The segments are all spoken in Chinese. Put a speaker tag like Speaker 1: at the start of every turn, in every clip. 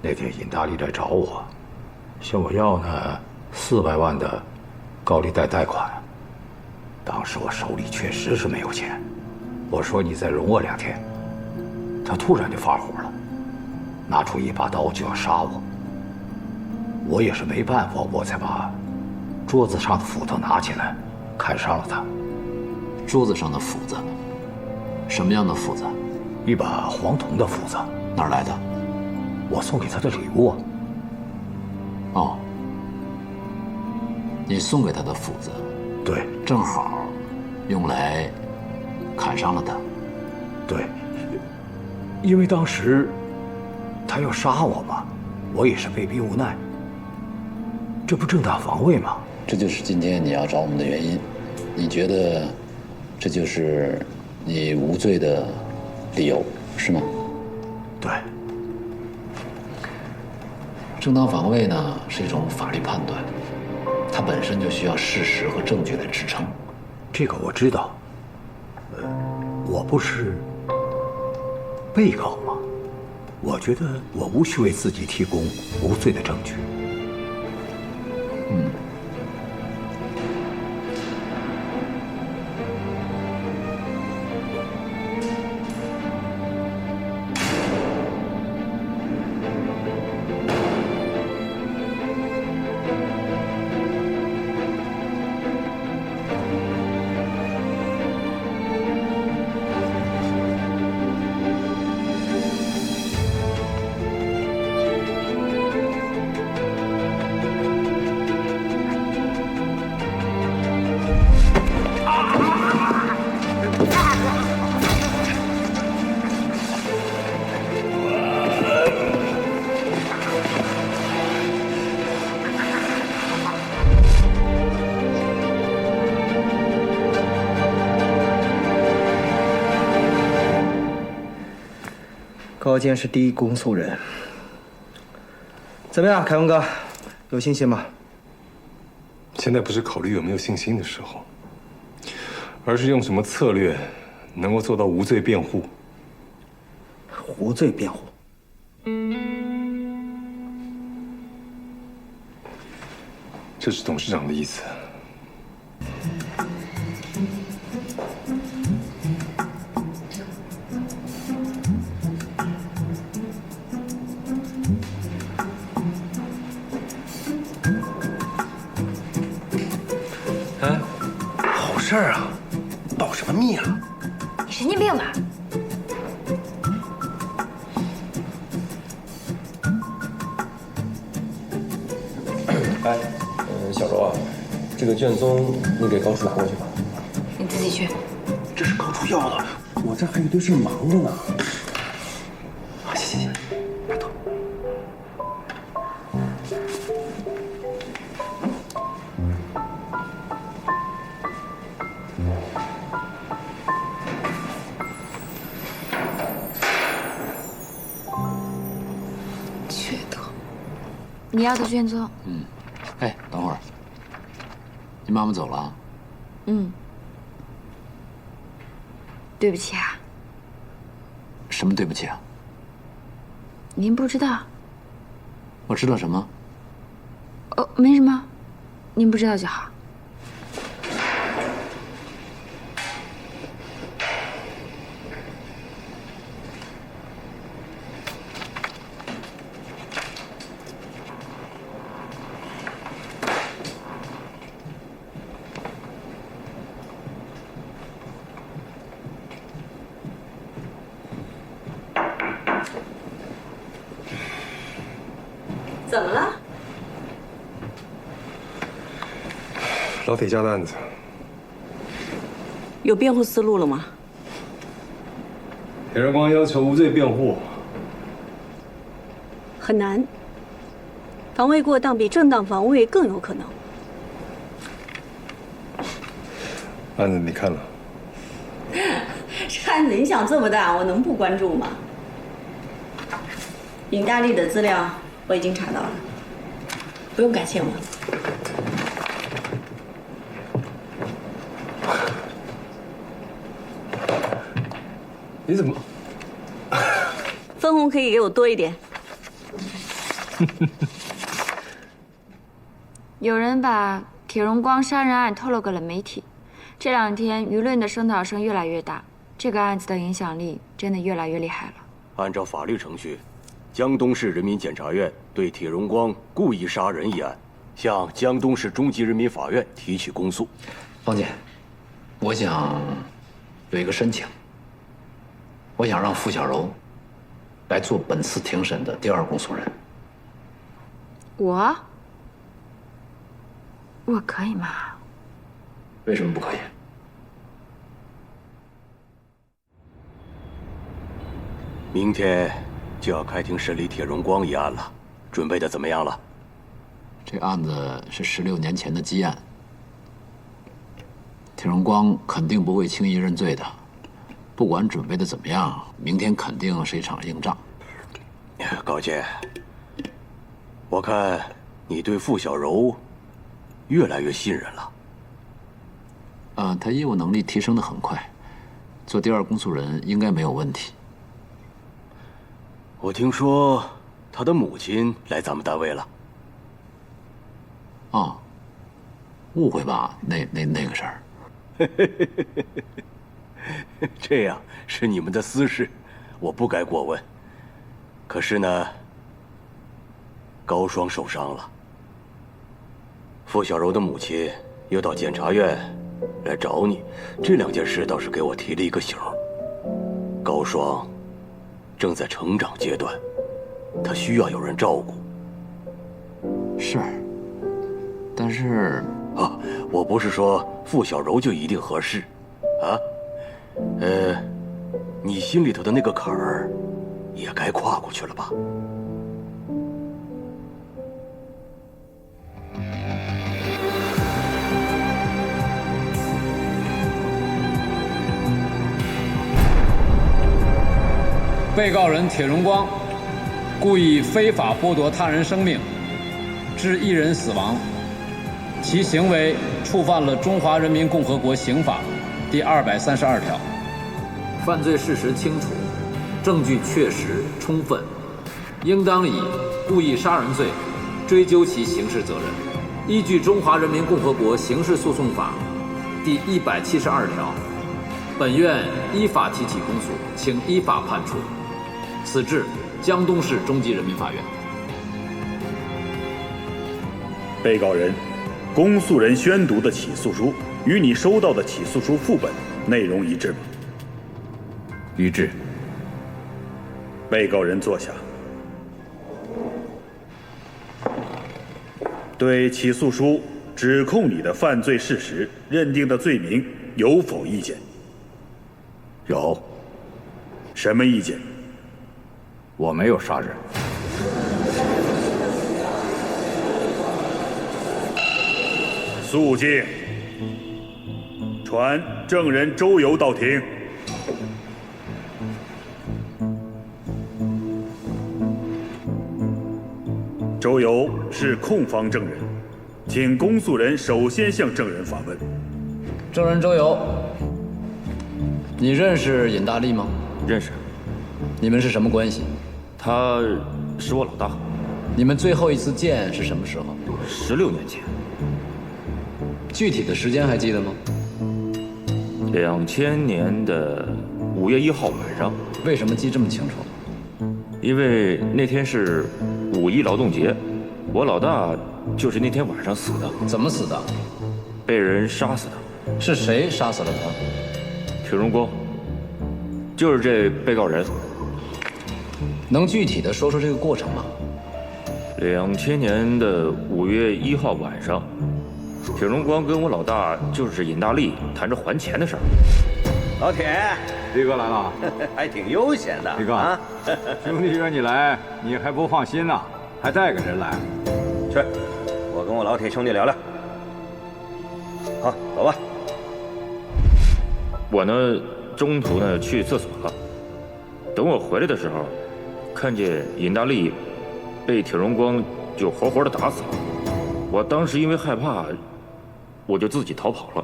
Speaker 1: 那天尹大力来找我，向我要呢400万的高利贷贷款。当时我手里确实是没有钱，我说你再容我2天。他突然就发火了，拿出一把刀就要杀我。我也是没办法，我才把桌子上的斧头拿起来，砍伤了他。
Speaker 2: 桌子上的斧子，什么样的斧子？
Speaker 1: 一把黄铜的斧子。
Speaker 2: 哪儿来的？
Speaker 1: 我送给他的礼物。
Speaker 2: 哦，你送给他的斧子，
Speaker 1: 对，
Speaker 2: 正好用来砍伤了他。
Speaker 1: 对，因为当时他要杀我嘛，我也是被逼无奈。这不正当防卫吗？
Speaker 2: 这就是今天你要找我们的原因。你觉得这就是你无罪的理由，是吗？
Speaker 1: 对。
Speaker 2: 正当防卫呢是一种法律判断，它本身就需要事实和证据来支撑。
Speaker 1: 这个我知道。我不是被告吗？我觉得我无需为自己提供无罪的证据。
Speaker 3: 高坚是第一公诉人，怎么样，凯文哥，有信心吗？
Speaker 4: 现在不是考虑有没有信心的时候，而是用什么策略能够做到无罪辩护。
Speaker 3: 无罪辩护？
Speaker 4: 这是董事长的意思。
Speaker 3: 好事儿啊，保什么密啊？
Speaker 5: 你神经病吧？
Speaker 6: 哎，小柔啊，这个卷宗你给高处拿过去吧。
Speaker 5: 你自己去。
Speaker 3: 这是高处要的，我这还有一堆事忙着呢。啊，谢谢，拜托。
Speaker 5: 缺德！你要的卷宗。
Speaker 2: 哎，等会儿，你妈妈走了？
Speaker 5: 对不起啊。
Speaker 2: 什么对不起啊？
Speaker 5: 您不知道？
Speaker 2: 我知道什么？
Speaker 5: 哦，没什么，您不知道就好。
Speaker 7: 怎么了？
Speaker 4: 老铁家的案子，
Speaker 7: 有辩护思路了吗？
Speaker 4: 铁人光要求无罪辩护，
Speaker 7: 很难。防卫过当比正当防卫更有可能。
Speaker 4: 案子你看了？
Speaker 7: 这案子影响这么大，我能不关注吗？尹大力的资料我已经查到了，不用感谢我。
Speaker 4: 你怎么？
Speaker 7: 分红可以给我多一点。
Speaker 5: 有人把铁荣光杀人案透露给了媒体，这2天舆论的声讨声越来越大，这个案子的影响力真的越来越厉害了。
Speaker 8: 按照法律程序，江东市人民检察院对铁荣光故意杀人一案，向江东市中级人民法院提起公诉。
Speaker 2: 方姐，我想有一个申请，我想让付小柔来做本次庭审的第2公诉人。
Speaker 5: 我可以吗？
Speaker 2: 为什么不可以？
Speaker 8: 明天就要开庭审理铁荣光一案了，准备的怎么样了？
Speaker 2: 这案子是16年前的积案，铁荣光肯定不会轻易认罪的。不管准备的怎么样，明天肯定是一场硬仗。
Speaker 8: 高姐，我看你对付小柔越来越信任了。
Speaker 2: 他业务能力提升得很快，做第2公诉人应该没有问题。
Speaker 8: 我听说他的母亲来咱们单位了。
Speaker 2: 啊，误会吧？那个事儿。
Speaker 8: 这样是你们的私事，我不该过问。可是呢，高双受伤了，付小柔的母亲又到检察院来找你，这2件事倒是给我提了一个醒。高双正在成长阶段，他需要有人照顾。
Speaker 2: 是，但是
Speaker 8: 我不是说付小柔就一定合适，你心里头的那个坎儿，也该跨过去了吧？
Speaker 9: 被告人铁荣光故意非法剥夺他人生命，致一人死亡，其行为触犯了《中华人民共和国刑法》第232条。
Speaker 2: 犯罪事实清楚，证据确实充分，应当以故意杀人罪追究其刑事责任。依据《中华人民共和国刑事诉讼法》第172条，本院依法提起公诉，请依法判处。此致江东市中级人民法院。
Speaker 10: 被告人，公诉人宣读的起诉书与你收到的起诉书副本内容一致吗？
Speaker 1: 一致。
Speaker 10: 被告人坐下。对起诉书指控你的犯罪事实认定的罪名有否意见？
Speaker 1: 有。
Speaker 10: 什么意见？
Speaker 1: 我没有杀人。
Speaker 10: 肃静。传证人周游到庭。周游是控方证人，请公诉人首先向证人发问。
Speaker 2: 证人周游，你认识尹大力吗？
Speaker 11: 认识。
Speaker 2: 你们是什么关系？
Speaker 11: 他是我老大。
Speaker 2: 你们最后一次见是什么时候
Speaker 11: ？16年前。
Speaker 2: 具体的时间还记得吗
Speaker 11: ？2000年的5月1号晚上。
Speaker 2: 为什么记这么清楚？
Speaker 11: 因为那天是5一劳动节，我老大就是那天晚上死的。
Speaker 2: 怎么死的？
Speaker 11: 被人杀死的。
Speaker 2: 是谁杀死了他？
Speaker 11: 铁荣光，就是这被告人。
Speaker 2: 能具体的说说这个过程吗
Speaker 11: ？2000年的5月1号晚上，铁荣光跟我老大就是尹大力谈着还钱的事儿。
Speaker 12: 老铁，
Speaker 1: 力哥来了，
Speaker 12: 还挺悠闲的。
Speaker 1: 力哥啊，兄弟约你来，你还不放心呢，还带个人来。
Speaker 12: 去，我跟我老铁兄弟聊聊。好，走吧。
Speaker 11: 我呢，中途呢去厕所了，等我回来的时候，看见尹大力被铁荣光就活活的打死了。我当时因为害怕，我就自己逃跑了。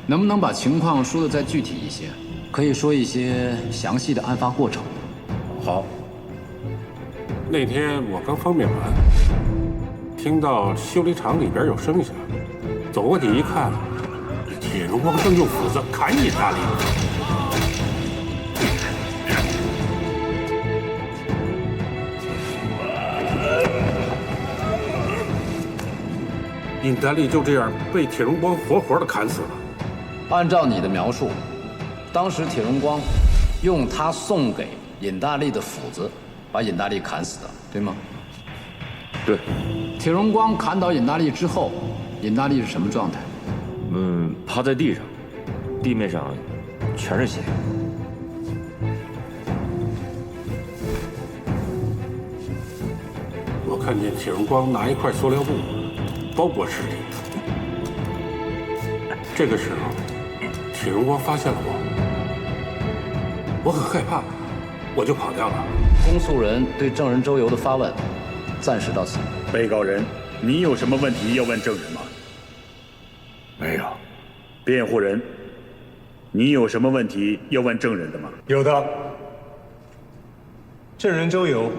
Speaker 2: 能不能把情况说得再具体一些？可以说一些详细的案发过程。
Speaker 11: 好。
Speaker 13: 那天我刚方便完，听到修理厂里边有声响，走过去一看，铁荣光正用斧子砍尹大力。尹大力就这样被铁荣光活活的砍死了。
Speaker 9: 按照你的描述，当时铁荣光用他送给尹大力的斧子把尹大力砍死的，对吗？
Speaker 11: 对。
Speaker 9: 铁荣光砍倒尹大力之后，尹大力是什么状态？
Speaker 11: 趴在地上，地面上全是血。
Speaker 13: 我看见铁荣光拿一块塑料布包裹尸体。这个时候，铁荣光发现了我很害怕，我就跑掉了。
Speaker 9: 公诉人对证人周游的发问，暂时到此。
Speaker 10: 被告人，你有什么问题要问证人吗？
Speaker 1: 没有。
Speaker 10: 辩护人，你有什么问题要问证人的吗？
Speaker 4: 有的。证人周游，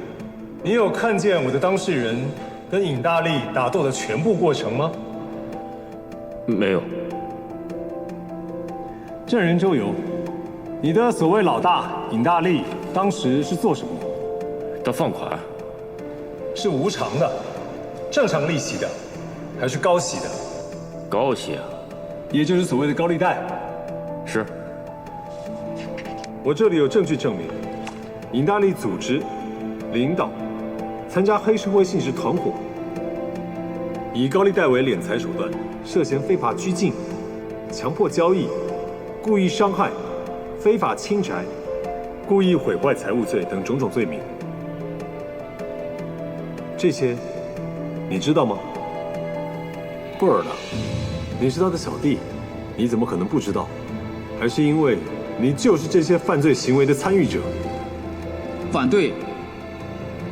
Speaker 4: 你有看见我的当事人跟尹大力打斗的全部过程吗？
Speaker 11: 没有。
Speaker 4: 证人周游，你的所谓老大尹大力当时是做什么？
Speaker 11: 他放款。
Speaker 4: 是无偿的、正常利息的，还是高息的？
Speaker 11: 高息啊，
Speaker 4: 也就是所谓的高利贷。
Speaker 11: 是。
Speaker 4: 我这里有证据证明，尹大力组织、领导、参加黑社会性质团伙，以高利贷为敛财手段，涉嫌非法拘禁、强迫交易、故意伤害、非法侵宅、故意毁坏财物罪等种种罪名。这些你知道吗？不知道。你是他的小弟，你怎么可能不知道？还是因为你就是这些犯罪行为的参与者？
Speaker 9: 反对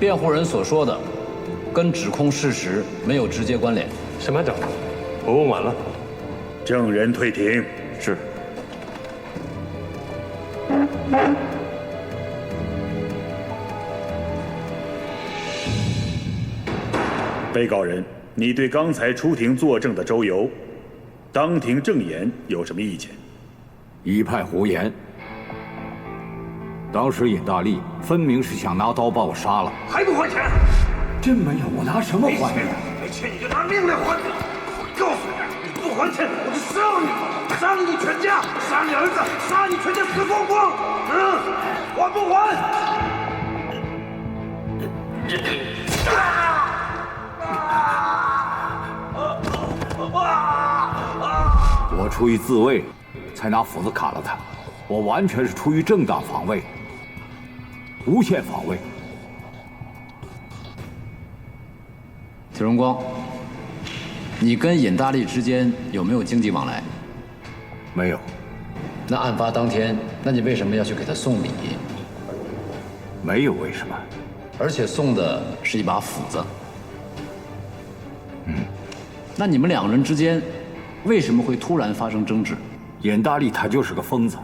Speaker 9: 辩护人所说的跟指控事实没有直接关联。
Speaker 4: 审判长，我问完了。
Speaker 10: 证人退庭。
Speaker 11: 是。
Speaker 10: 被告人，你对刚才出庭作证的周游当庭证言有什么意见？
Speaker 1: 一派胡言。当时尹大力分明是想拿刀把我杀了，
Speaker 3: 还不还钱？
Speaker 1: 真没有，我拿什么还呀？
Speaker 3: 没钱你就拿命来还！我告诉你，你不还钱，我就杀你，杀了你全家，杀你儿子，杀你全家死光光！还不还？
Speaker 1: 我出于自卫，才拿斧子砍了他。我完全是出于正当防卫，无限防卫。
Speaker 9: 铁荣光，你跟尹大力之间有没有经济往来？
Speaker 1: 没有。
Speaker 9: 那案发当天，那你为什么要去给他送礼？
Speaker 1: 没有为什么。
Speaker 9: 而且送的是一把斧子。那你们两个人之间为什么会突然发生争执？
Speaker 1: 尹大力他就是个疯子，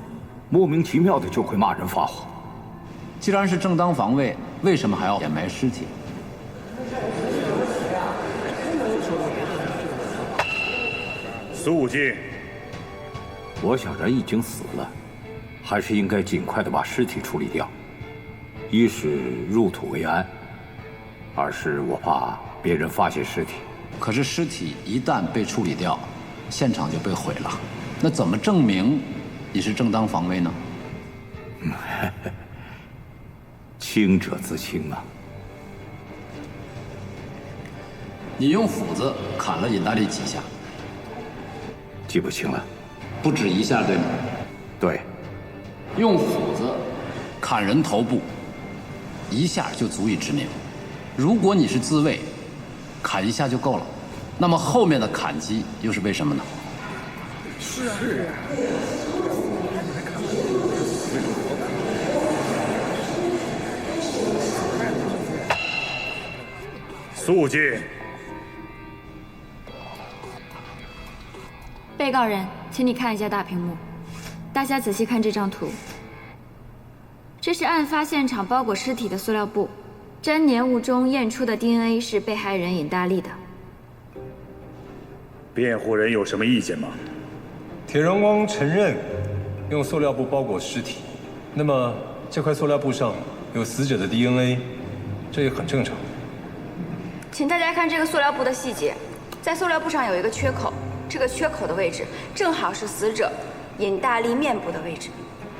Speaker 1: 莫名其妙的就会骂人发火。
Speaker 9: 既然是正当防卫，为什么还要掩埋尸体？
Speaker 10: 肃静。
Speaker 1: 我想人已经死了，还是应该尽快的把尸体处理掉。一是入土为安，二是我怕别人发现尸体。
Speaker 9: 可是尸体一旦被处理掉，现场就被毁了，那怎么证明你是正当防卫呢？
Speaker 1: 清者自清啊。
Speaker 9: 你用斧子砍了尹大力几下？
Speaker 1: 记不清了。
Speaker 9: 不止一下，对吗？
Speaker 1: 对。
Speaker 9: 用斧子砍人头部，一下就足以致命。如果你是自卫，砍一下就够了，那么后面的砍击又是为什么呢？
Speaker 3: 是啊。
Speaker 10: 肃静。
Speaker 5: 被告人，请你看一下大屏幕，大家仔细看这张图。这是案发现场包裹尸体的塑料布，粘黏物中验出的 DNA 是被害人尹大力的。
Speaker 10: 辩护人有什么意见吗？
Speaker 4: 铁荣光承认用塑料布包裹尸体，那么这块塑料布上有死者的 DNA， 这也很正常。
Speaker 5: 请大家看这个塑料布的细节，在塑料布上有一个缺口，这个缺口的位置正好是死者尹大力面部的位置，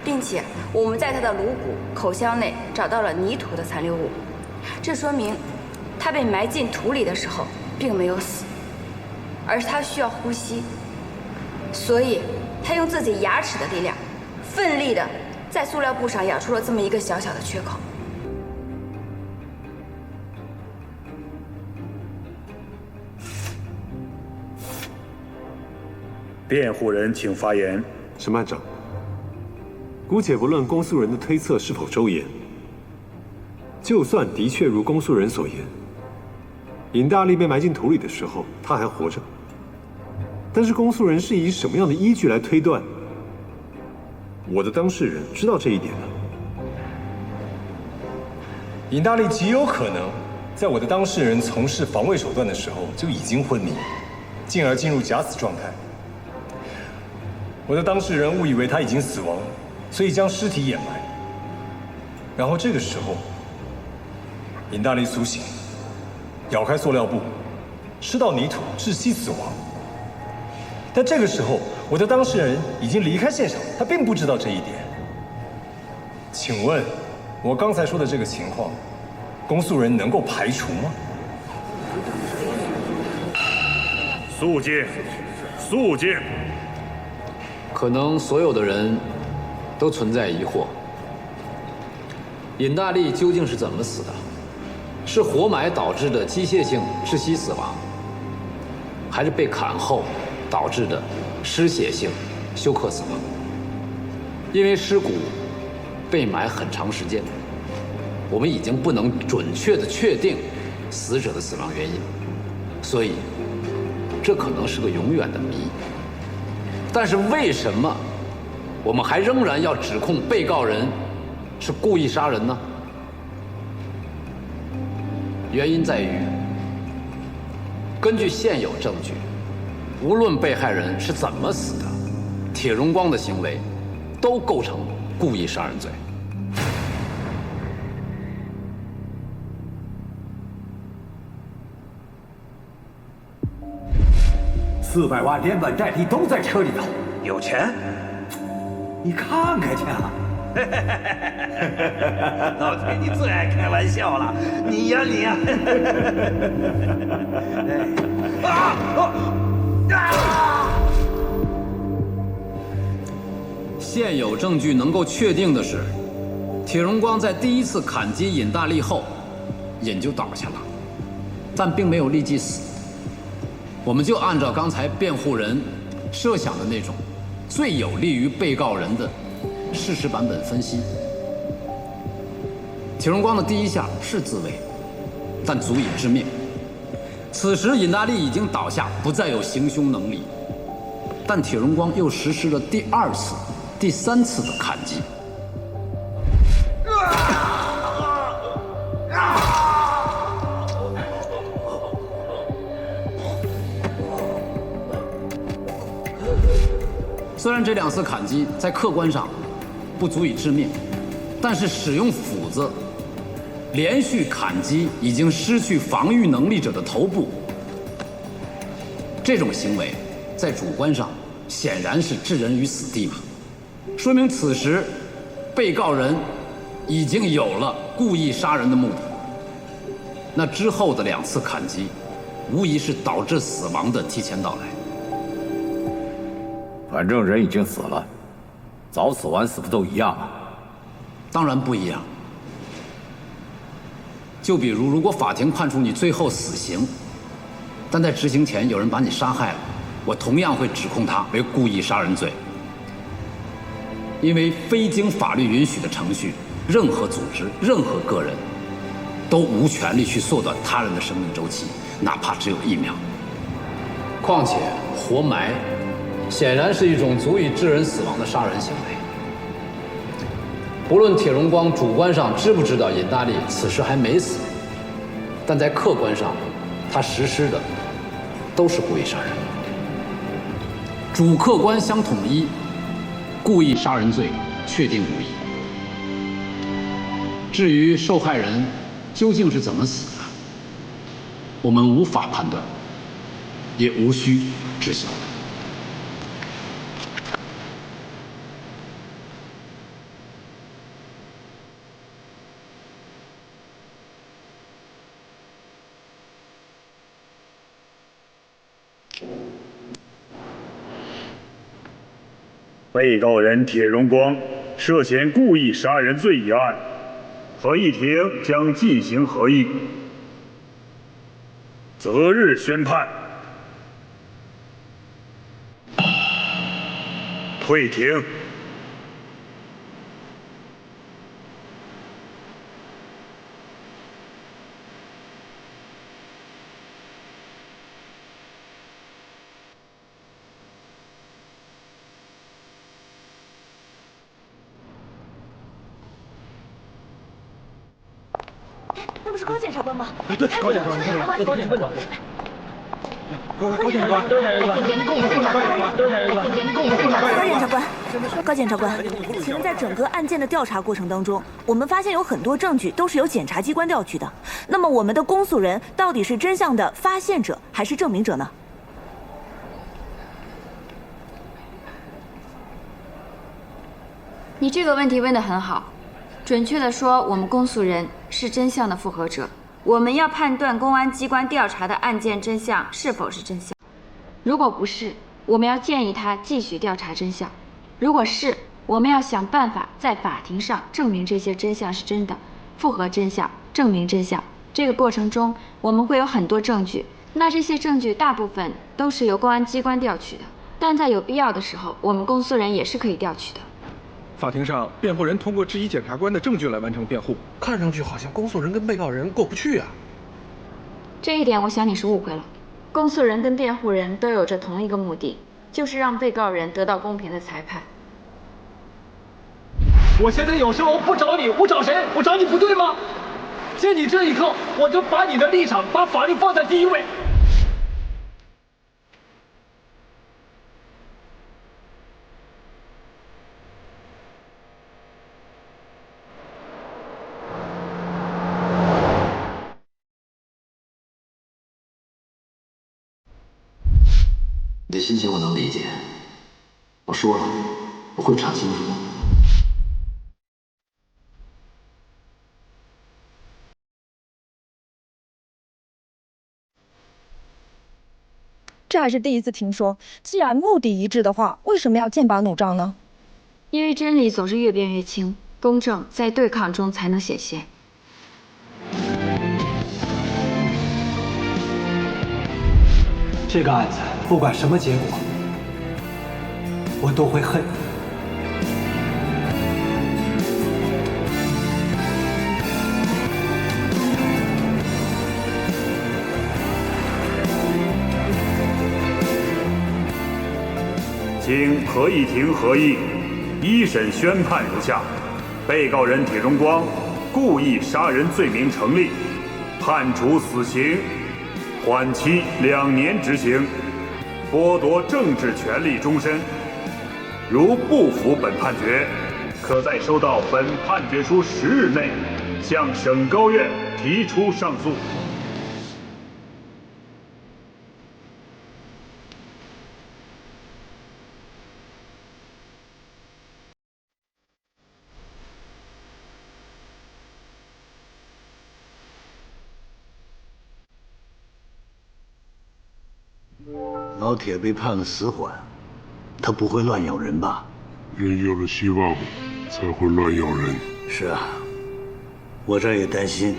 Speaker 5: 并且我们在他的颅骨、口腔内找到了泥土的残留物，这说明他被埋进土里的时候并没有死，而是他需要呼吸，所以他用自己牙齿的力量，奋力的在塑料布上咬出了这么一个小小的缺口。
Speaker 10: 辩护人请发言。
Speaker 4: 审判长，姑且不论公诉人的推测是否周延，就算的确如公诉人所言，尹大力被埋进土里的时候他还活着，但是公诉人是以什么样的依据来推断我的当事人知道这一点呢？尹大力极有可能在我的当事人从事防卫手段的时候就已经昏迷，进而进入假死状态。我的当事人误以为他已经死亡，所以将尸体掩埋。然后这个时候，尹大力苏醒，咬开塑料布，吃到泥土，窒息死亡。但这个时候，我的当事人已经离开现场，他并不知道这一点。请问，我刚才说的这个情况，公诉人能够排除吗？
Speaker 10: 肃静，肃静。
Speaker 2: 可能所有的人都存在疑惑：尹大力究竟是怎么死的？是活埋导致的机械性窒息死亡，还是被砍后导致的失血性休克死亡？因为尸骨被埋很长时间，我们已经不能准确地确定死者的死亡原因，所以这可能是个永远的谜。但是为什么我们还仍然要指控被告人是故意杀人呢？原因在于，根据现有证据，无论被害人是怎么死的，铁荣光的行为都构成故意杀人罪。
Speaker 1: 400万连本带利都在车里头，
Speaker 12: 有钱？
Speaker 1: 你看看去啊！
Speaker 12: 老铁，你最爱开玩笑了，你呀你呀！
Speaker 2: 现有证据能够确定的是，铁荣光在第一次砍击尹大力后，尹就倒下了，但并没有立即死。我们就按照刚才辩护人设想的那种最有利于被告人的事实版本分析，铁荣光的第一下是自卫，但足以致命。此时尹大力已经倒下，不再有行凶能力，但铁荣光又实施了第二次、第三次的砍击。虽然这2次砍击在客观上不足以致命，但是使用斧子连续砍击已经失去防御能力者的头部，这种行为在主观上显然是置人于死地嘛，说明此时被告人已经有了故意杀人的目的。那之后的2次砍击，无疑是导致死亡的提前到来。
Speaker 1: 反正人已经死了，早死晚死不都一样吗？
Speaker 2: 当然不一样。就比如，如果法庭判处你最后死刑，但在执行前有人把你杀害了，我同样会指控他为故意杀人罪。因为非经法律允许的程序，任何组织、任何个人都无权利去缩短他人的生命周期，哪怕只有1秒。况且活埋显然是一种足以致人死亡的杀人行为。不论铁荣光主观上知不知道尹大力此时还没死，但在客观上，他实施的都是故意杀人。主客观相统一，故意杀人罪确定无疑。至于受害人究竟是怎么死的，我们无法判断，也无需知晓。
Speaker 10: 被告人铁荣光涉嫌故意杀人罪一案，合议庭将进行合议，择日宣判。退庭。
Speaker 14: 那不是高检察官吗？
Speaker 15: 对，高检察官，高检察官。
Speaker 14: 高检察官，请问在整个案件的调查过程当中，我们发现有很多证据都是由检察机关调取的。那么我们的公诉人到底是真相的发现者还是证明者呢？
Speaker 5: 你这个问题问得很好，准确的说，我们公诉人是真相的复核者。我们要判断公安机关调查的案件真相是否是真相。如果不是，我们要建议他继续调查真相；如果是，我们要想办法在法庭上证明这些真相是真的，复核真相，证明真相。这个过程中，我们会有很多证据，那这些证据大部分都是由公安机关调取的，但在有必要的时候，我们公诉人也是可以调取的。
Speaker 15: 法庭上，辩护人通过质疑检察官的证据来完成辩护，看上去好像公诉人跟被告人过不去啊。
Speaker 5: 这一点，我想你是误会了。公诉人跟辩护人都有着同一个目的，就是让被告人得到公平的裁判。
Speaker 16: 我现在有时候不找你，我找谁？我找你不对吗？见你这一刻，我就把你的立场，把法律放在第一位。
Speaker 2: 你的心情我能理解。我说了，我会查清楚。
Speaker 17: 这还是第一次听说，既然目的一致的话，为什么要剑拔弩张呢？
Speaker 5: 因为真理总是越辩越清，公正在对抗中才能显现。
Speaker 18: 这个案子不管什么结果，我都会恨你。
Speaker 10: 经合议庭合议，一审宣判如下：被告人铁荣光故意杀人罪名成立，判处死刑，缓期2年执行，剥夺政治权利终身。如不服本判决，可在收到本判决书10日内，向省高院提出上诉。
Speaker 1: 老铁被判了死缓，他不会乱咬人吧？
Speaker 13: 人有了希望，才会乱咬人。
Speaker 1: 是啊，我这儿也担心，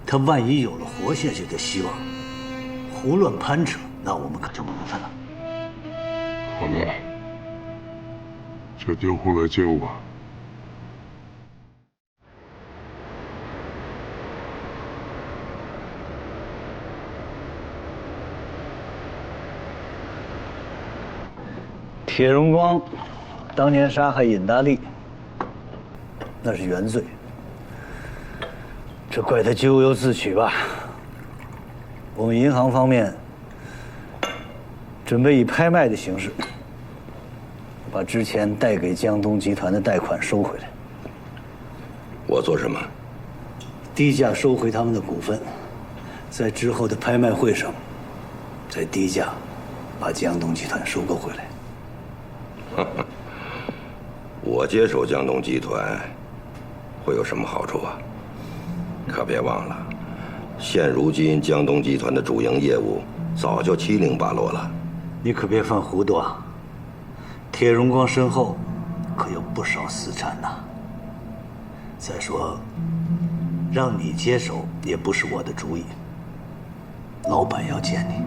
Speaker 1: 他万一有了活下去的希望，胡乱攀扯，那我们可就麻烦了。
Speaker 13: 好了，叫监护来接我吧。
Speaker 1: 铁荣光当年杀害尹大利，那是原罪。
Speaker 19: 这怪他咎由自取吧。我们银行方面准备以拍卖的形式，把之前贷给江东集团的贷款收回来。
Speaker 20: 我做什么？
Speaker 19: 低价收回他们的股份，在之后的拍卖会上，再低价把江东集团收购回来。
Speaker 20: 我接手江东集团会有什么好处啊？可别忘了，现如今江东集团的主营业务早就七零八落了。
Speaker 19: 你可别犯糊涂啊！铁荣光身后可有不少私产呐。再说，让你接手也不是我的主意，老板要见你。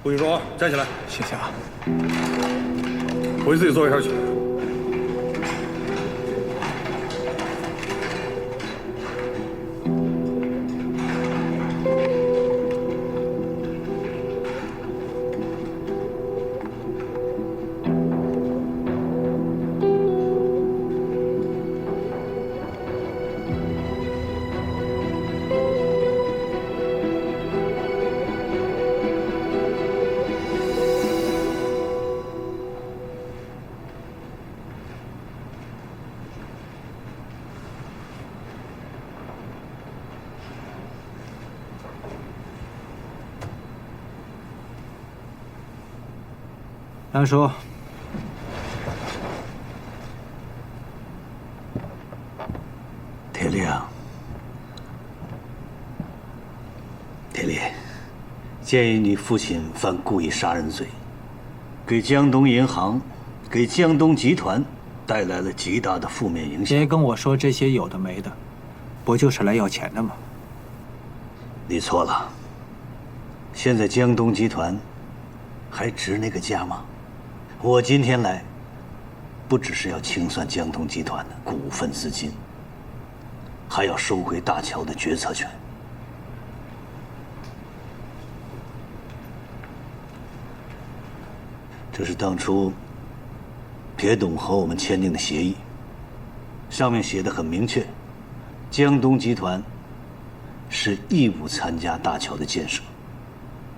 Speaker 3: 顾玉忠，站起来，
Speaker 15: 谢谢啊。
Speaker 3: 回自己座位上去。
Speaker 18: 梁叔，
Speaker 19: 铁力啊，铁力，鉴于你父亲犯故意杀人罪，给江东银行、给江东集团带来了极大的负面影响。
Speaker 18: 别跟我说这些有的没的，不就是来要钱的吗？
Speaker 19: 你错了，现在江东集团还值那个价吗？我今天来，不只是要清算江东集团的股份资金，还要收回大乔的决策权。这是当初铁董和我们签订的协议，上面写的很明确，江东集团是义务参加大桥的建设，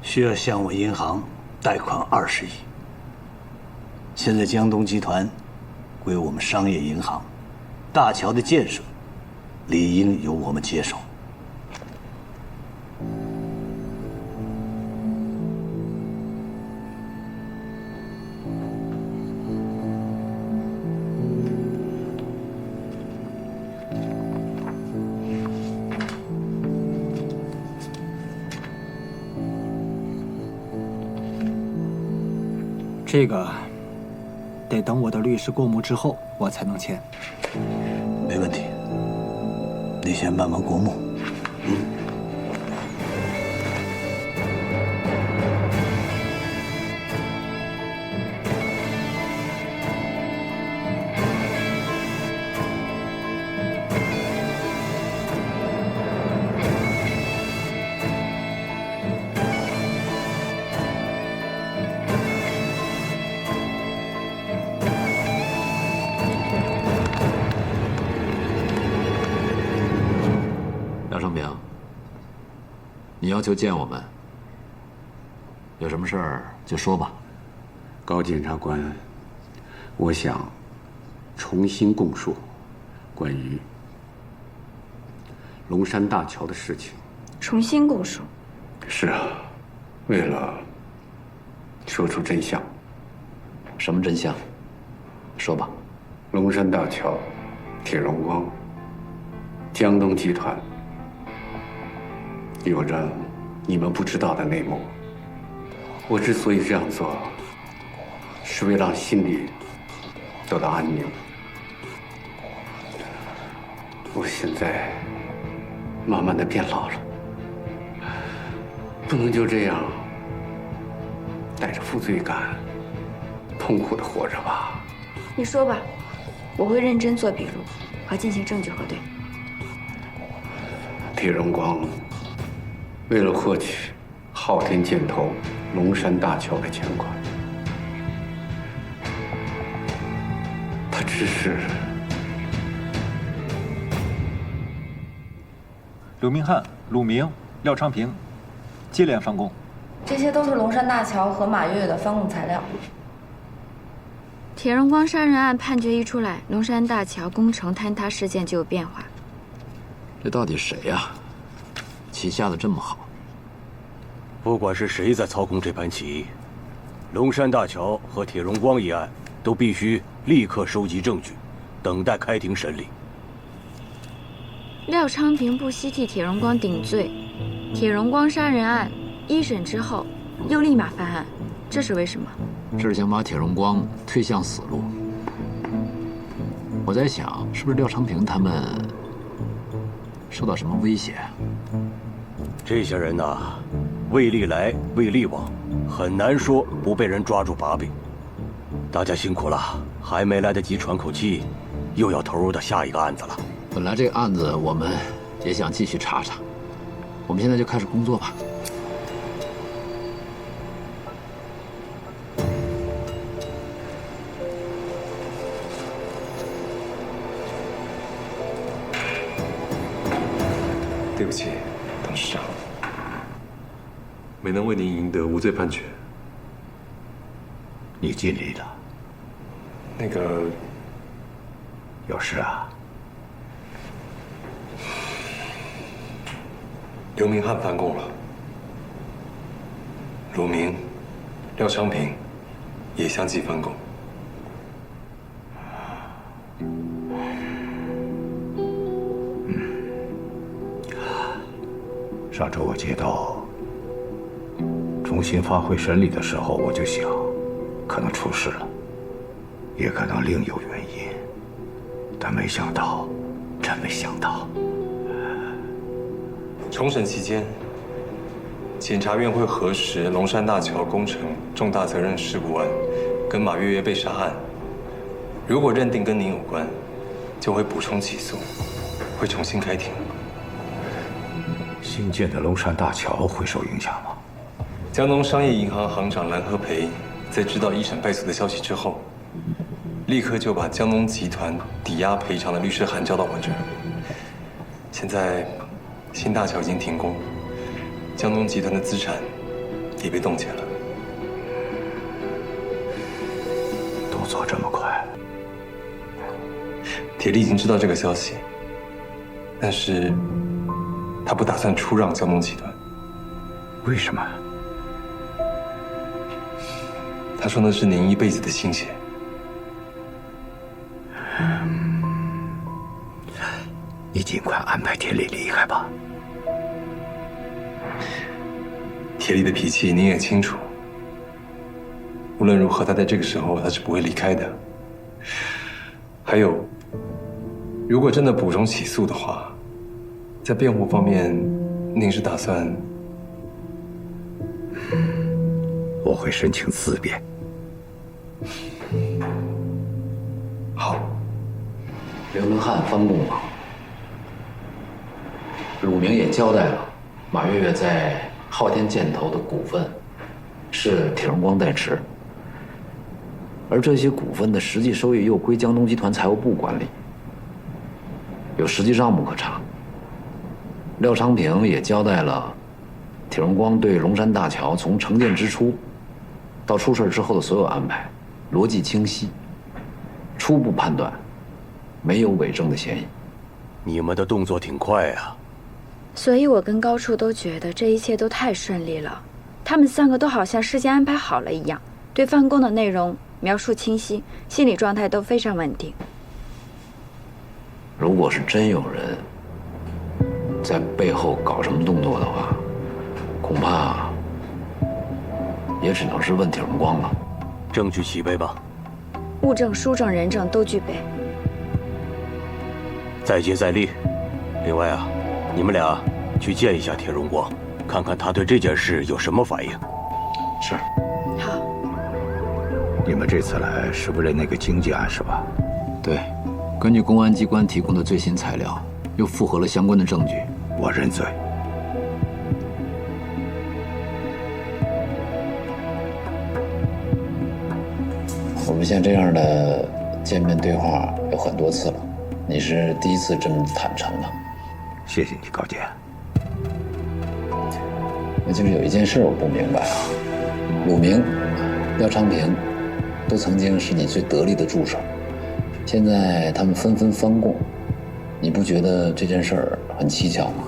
Speaker 19: 需要向我银行贷款20亿。现在江东集团归我们商业银行，大桥的建设理应由我们接手。
Speaker 18: 这个得等我的律师过目之后，我才能签。
Speaker 19: 没问题，你先慢慢过目。
Speaker 2: 廖成平，你要求见我们，有什么事儿就说吧。
Speaker 13: 高检察官，我想重新供述关于龙山大桥的事情。
Speaker 5: 重新供述？
Speaker 13: 是啊，为了说出真相。
Speaker 2: 什么真相？说吧。
Speaker 13: 龙山大桥、铁荣光、江东集团有着你们不知道的内幕。我之所以这样做，是为了让心里得到安宁。我现在慢慢的变老了，不能就这样带着负罪感痛苦的活着吧。
Speaker 5: 你说吧，我会认真做笔录和进行证据核对。
Speaker 13: 铁荣光为了获取昊天箭头龙山大桥的钱款，他指使
Speaker 21: 刘明翰、鲁明、廖昌平接连翻供，
Speaker 22: 这些都是龙山大桥和马月月的翻供材料。
Speaker 5: 铁荣光杀人案判决一出来，龙山大桥工程坍塌事件就有变化。
Speaker 2: 这到底谁呀？棋下的这么好。
Speaker 8: 不管是谁在操控这盘棋，龙山大桥和铁荣光一案都必须立刻收集证据，等待开庭审理。
Speaker 5: 廖昌平不惜替铁荣光顶罪，铁荣光杀人案一审之后又立马翻案，这是为什么？
Speaker 2: 这是想把铁荣光推向死路。我在想，是不是廖昌平他们受到什么威胁？
Speaker 8: 这些人呐，为利来为利往，很难说不被人抓住把柄。大家辛苦了，还没来得及喘口气，又要投入到下一个案子了。
Speaker 2: 本来这个案子我们也想继续查查，我们现在就开始工作吧。
Speaker 4: 对不起，董事长，没能为您赢得无罪判决。
Speaker 1: 你尽力了。
Speaker 4: 那个，
Speaker 1: 有事啊？
Speaker 4: 刘明翰翻供了，鲁明、廖昌平也相继翻供。
Speaker 1: 上周我接到重新发回审理的时候，我就想，可能出事了，也可能另有原因，但没想到，真没想到。
Speaker 4: 重审期间，检察院会核实龙山大桥工程重大责任事故案跟马月月被杀案，如果认定跟您有关，就会补充起诉，会重新开庭。
Speaker 1: 新建的龙山大桥会受影响吗？
Speaker 4: 江东商业银行行长蓝和培在知道一审败诉的消息之后，立刻就把江东集团抵押赔偿的律师函交到我这儿。现在新大桥已经停工，江东集团的资产也被冻结了。
Speaker 1: 动作这么快？
Speaker 4: 铁力已经知道这个消息，但是他不打算出让江东集团。
Speaker 1: 为什么？
Speaker 4: 他说那是您一辈子的心血。
Speaker 1: 你尽快安排铁力离开吧。
Speaker 4: 铁力的脾气您也清楚，无论如何，他在这个时候他是不会离开的。还有，如果真的补充起诉的话，在辩护方面，您是打算？
Speaker 1: 我会申请自辩。
Speaker 4: 好。
Speaker 2: 刘明翰翻供了，鲁明也交代了，马月月在昊天箭头的股份是铁荣光代持，而这些股份的实际收益又归江东集团财务部管理，有实际账目可查。廖昌平也交代了铁荣光对龙山大桥从成建之初到出事之后的所有安排，逻辑清晰，初步判断没有伪证的嫌疑。
Speaker 8: 你们的动作挺快啊！
Speaker 5: 所以我跟高处都觉得这一切都太顺利了，他们3个都好像事先安排好了一样，对翻供的内容描述清晰，心理状态都非常稳定。
Speaker 2: 如果是真有人在背后搞什么动作的话，恐怕也只能是问铁荣光了。
Speaker 8: 证据齐备吧？
Speaker 5: 物证、书证、人证都具备。
Speaker 8: 再接再厉。另外啊，你们俩去见一下铁荣光，看看他对这件事有什么反应。
Speaker 2: 是。
Speaker 5: 好。
Speaker 1: 你们这次来是为了那个经济案是吧？
Speaker 2: 对，根据公安机关提供的最新材料，又复合了相关的证据，
Speaker 1: 我认罪。
Speaker 2: 我们像这样的见面对话有很多次了，你是第一次这么坦诚的。
Speaker 1: 谢谢你，高姐。
Speaker 2: 那就是有一件事我不明白啊，鲁明、廖昌平都曾经是你最得力的助手，现在他们纷纷翻供，你不觉得这件事儿很蹊跷吗？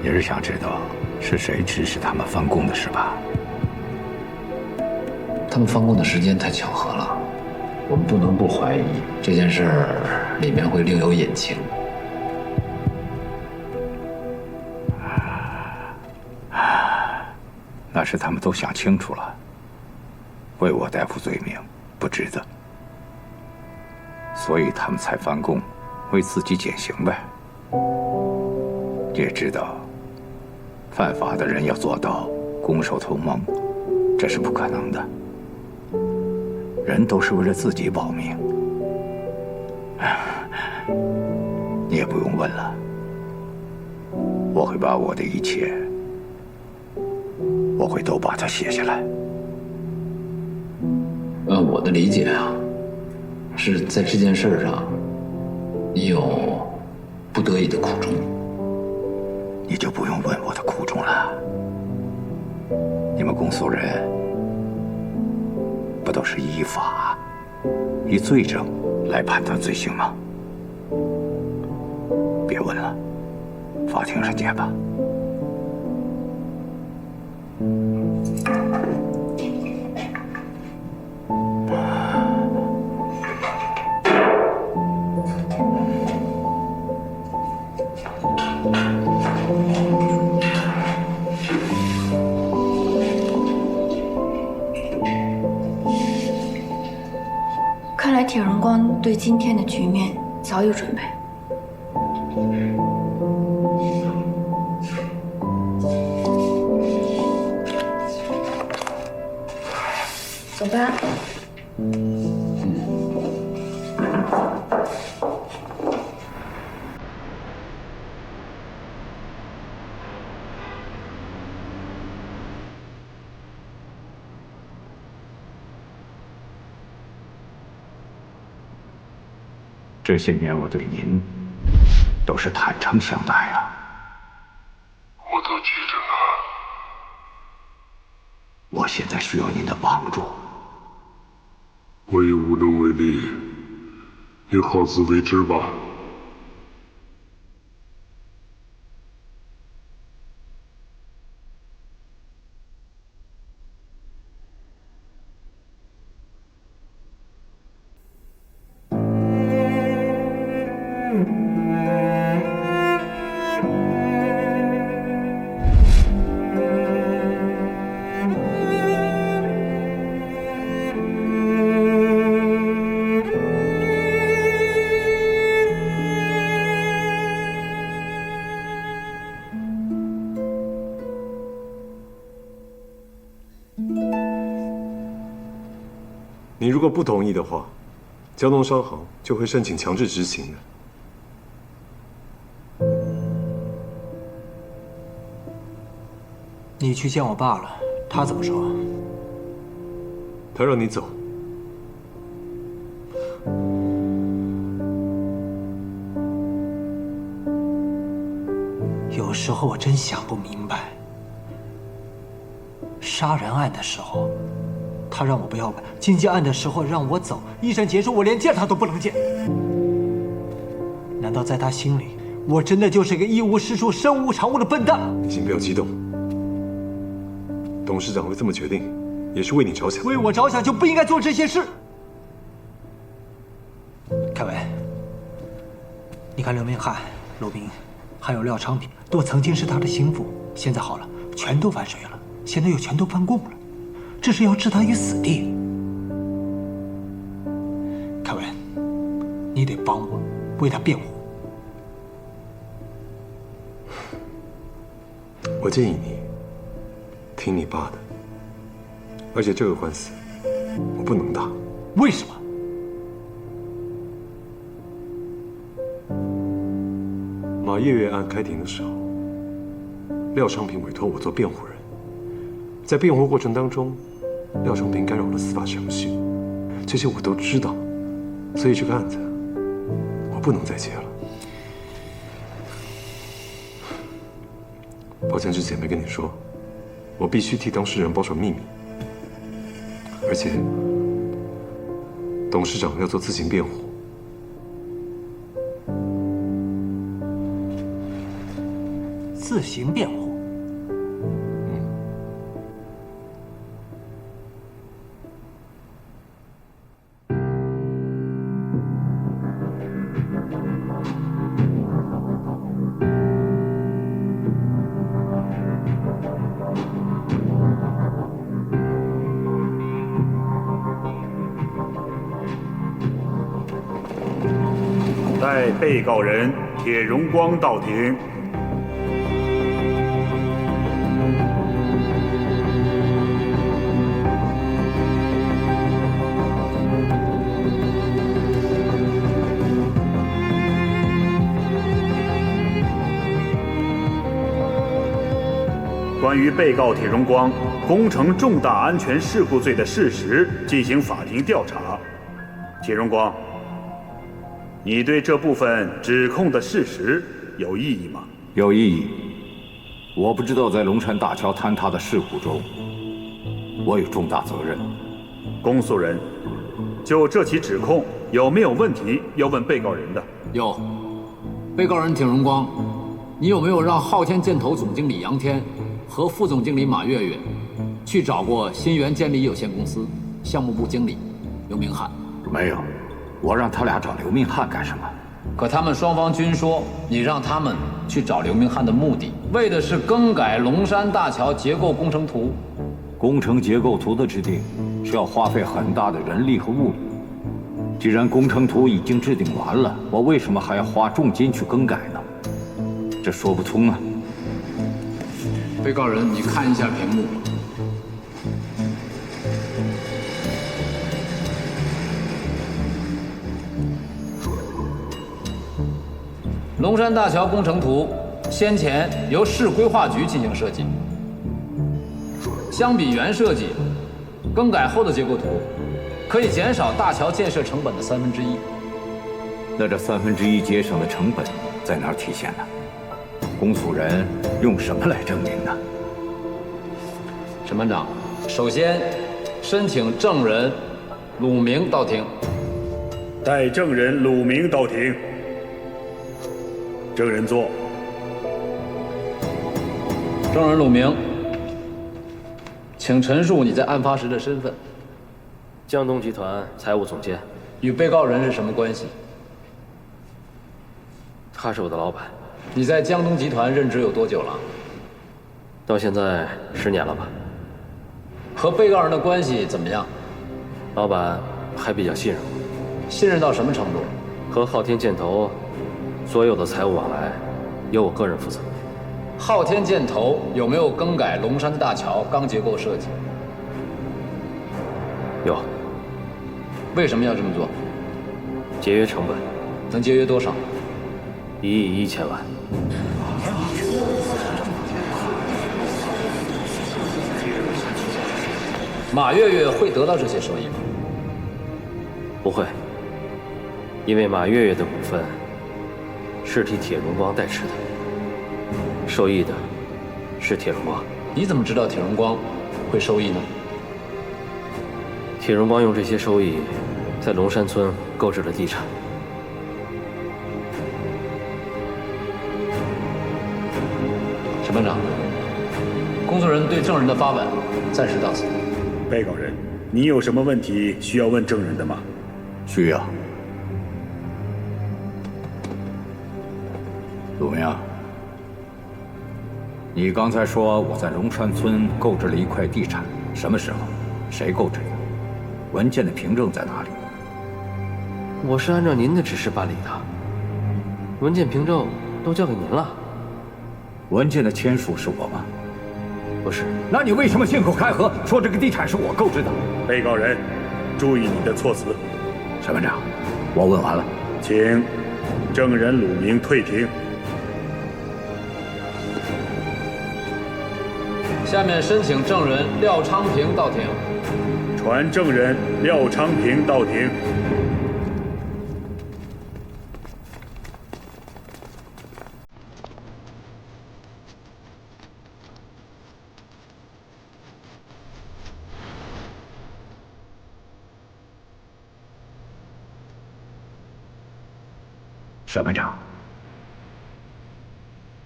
Speaker 1: 你是想知道是谁指使他们翻供的是吧？
Speaker 2: 他们翻供的时间太巧合了，我们不能不怀疑这件事儿里面会另有隐情。
Speaker 1: 那是他们都想清楚了，为我担负罪名不值得，所以他们才翻供，为自己减刑呗。也知道，犯法的人要做到攻守同盟，这是不可能的。人都是为了自己保命，你也不用问了，我会把我的一切，我会都把它写下来。
Speaker 2: 按我的理解啊，是在这件事上，你有不得已的苦衷。
Speaker 1: 你就不用问我的苦衷了。你们公诉人不都是依法、以罪证来判断罪行吗？别问了，法庭上见吧。
Speaker 5: 看来铁荣光对今天的局面早有准备。走吧。
Speaker 1: 这些年我对您都是坦诚相待啊。
Speaker 3: 我都记着呢。
Speaker 1: 我现在需要您的帮助。
Speaker 3: 我也无能为力，你好自为之吧。
Speaker 4: 你如果不同意的话，交通商行就会申请强制执行的。
Speaker 18: 你去见我爸了，他怎么说？
Speaker 4: 他让你走。
Speaker 18: 有时候我真想不明白，杀人案的时候，他让我不要管；经济案的时候让我走，一审结束我连见他都不能见。难道在他心里，我真的就是个一无是处、身无长物的笨蛋？
Speaker 4: 你先不要激动，董事长会这么决定，也是为你着想。
Speaker 18: 为我着想就不应该做这些事。凯文，你看刘明翰、陆明，还有廖昌平，都曾经是他的心腹，现在好了，全都反水了，现在又全都翻供了，这是要置他于死地。凯文，你得帮我为他辩护。
Speaker 4: 我建议你听你爸的，而且这个官司我不能打。
Speaker 18: 为什么？
Speaker 4: 马月月案开庭的时候，廖昌平委托我做辩护人，在辩护过程当中，廖昌平干扰了司法程序，这些我都知道，所以这个案子我不能再接了。抱歉之前没跟你说，我必须替当事人保守秘密，而且董事长要做自行辩护。
Speaker 18: 自行辩护。
Speaker 10: 待被告人铁荣光到庭。关于被告铁荣光工程重大安全事故罪的事实进行法庭调查。铁荣光，你对这部分指控的事实有异议吗？
Speaker 1: 有异议。我不知道在龙山大桥坍塌的事故中，我有重大责任。
Speaker 10: 公诉人，就这起指控有没有问题要问被告人的？
Speaker 2: 有。被告人铁荣光，你有没有让昊天建投总经理杨天和副总经理马月月去找过新源监理有限公司项目部经理刘明翰？
Speaker 1: 没有。我让他俩找刘明翰干什么？
Speaker 9: 可他们双方均说，你让他们去找刘明翰的目的，为的是更改龙山大桥结构工程图。
Speaker 1: 工程结构图的制定是要花费很大的人力和物力。既然工程图已经制定完了，我为什么还要花重金去更改呢？这说不通啊！
Speaker 2: 被告人，你看一下屏幕。
Speaker 9: 龙山大桥工程图先前由市规划局进行设计，相比原设计，更改后的结构图可以减少大桥建设成本的1/3。
Speaker 1: 那这1/3节省的成本在哪儿体现呢？公诉人用什么来证明呢？
Speaker 9: 审判长，首先申请证人鲁明到庭。
Speaker 10: 待证人鲁明到庭。证人坐。
Speaker 9: 证人鲁明，请陈述你在案发时的身份。
Speaker 6: 江东集团财务总监。
Speaker 9: 与被告人是什么关系？
Speaker 6: 他是我的老板。
Speaker 9: 你在江东集团任职有多久了？
Speaker 6: 到现在10年了吧。
Speaker 9: 和被告人的关系怎么样？
Speaker 6: 老板还比较信任我。
Speaker 9: 信任到什么程度？
Speaker 6: 和昊天建投所有的财务往来由我个人负责。
Speaker 9: 昊天建投有没有更改龙山大桥钢结构设计？
Speaker 6: 有。
Speaker 9: 为什么要这么做？
Speaker 6: 节约成本。
Speaker 9: 能节约多少
Speaker 6: ？1亿1000万。
Speaker 9: 马月月会得到这些收益吗？
Speaker 6: 不会，因为马月月的股份是替铁荣光代持的。受益的是铁荣光。
Speaker 2: 你怎么知道铁荣光会受益呢？
Speaker 6: 铁荣光用这些收益，在龙山村购置了地产。
Speaker 2: 审判长，公诉人对证人的发问暂时到此。
Speaker 10: 被告人，你有什么问题需要问证人的吗？
Speaker 1: 需要。鲁明，你刚才说我在龙山村购置了一块地产，什么时候？谁购置的？文件的凭证在哪里？
Speaker 6: 我是按照您的指示办理的，文件凭证都交给您了。
Speaker 1: 文件的签署是我吗？
Speaker 6: 不是。
Speaker 1: 那你为什么信口开河说这个地产是我购置的？
Speaker 10: 被告人，注意你的措辞。
Speaker 1: 审判长，我问完了，
Speaker 10: 请证人鲁明退庭。
Speaker 2: 下面申请证人廖昌平到庭。
Speaker 10: 传证人廖昌平到庭。
Speaker 1: 审判长，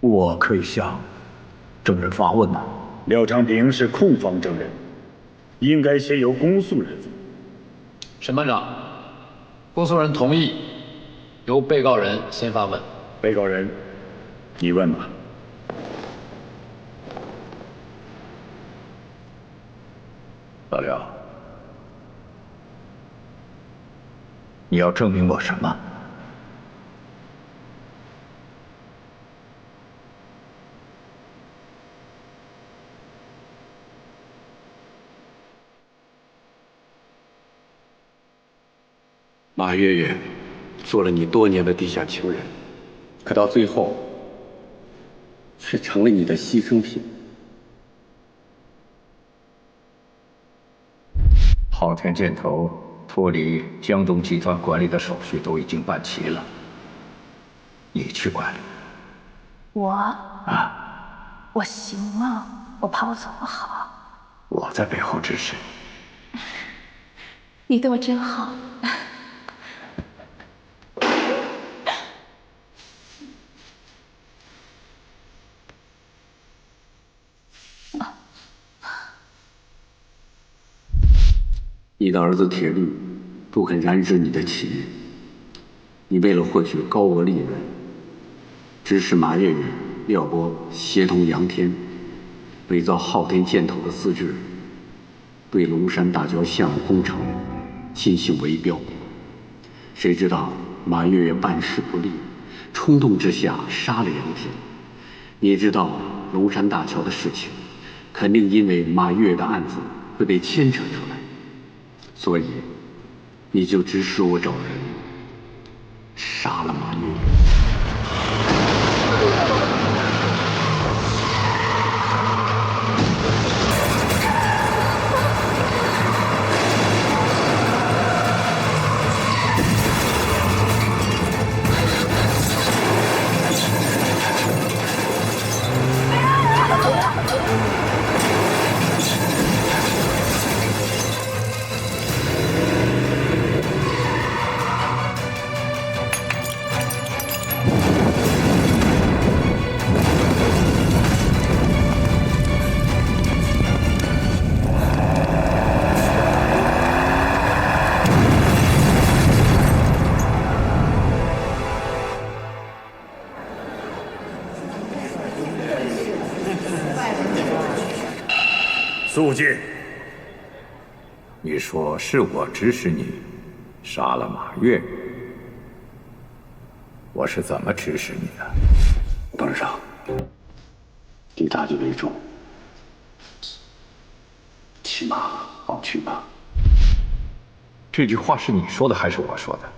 Speaker 1: 我可以向证人发问吗？
Speaker 10: 廖昌平是控方证人，应该先由公诉人。
Speaker 2: 审判长，公诉人同意由被告人先发问。
Speaker 10: 被告人，你问吧。
Speaker 1: 老廖，你要证明我什么？
Speaker 7: 马月月做了你多年的地下情人，可到最后却成了你的牺牲品。
Speaker 1: 昊天箭头脱离江东集团管理的手续都已经办齐了，你去管理。
Speaker 17: 我行吗？我怕我做不好。
Speaker 1: 我在背后支持你。
Speaker 17: 你对我真好。
Speaker 7: 你的儿子铁律不肯染指你的情，你为了获取高额利润，指使马月月、廖波协同杨天，伪造昊天箭头的资质，对龙山大桥项目工程进行围标。谁知道马月月办事不力，冲动之下杀了杨天。你知道龙山大桥的事情，肯定因为马月月的案子会被牵扯出来。所以，你就指使我找人杀了马月月。
Speaker 10: 肃静！
Speaker 1: 你说是我指使你杀了马月月，我是怎么指使你的？
Speaker 7: 董事长，以大局为重，骑马好去吧。
Speaker 1: 这句话是你说的还是我说的？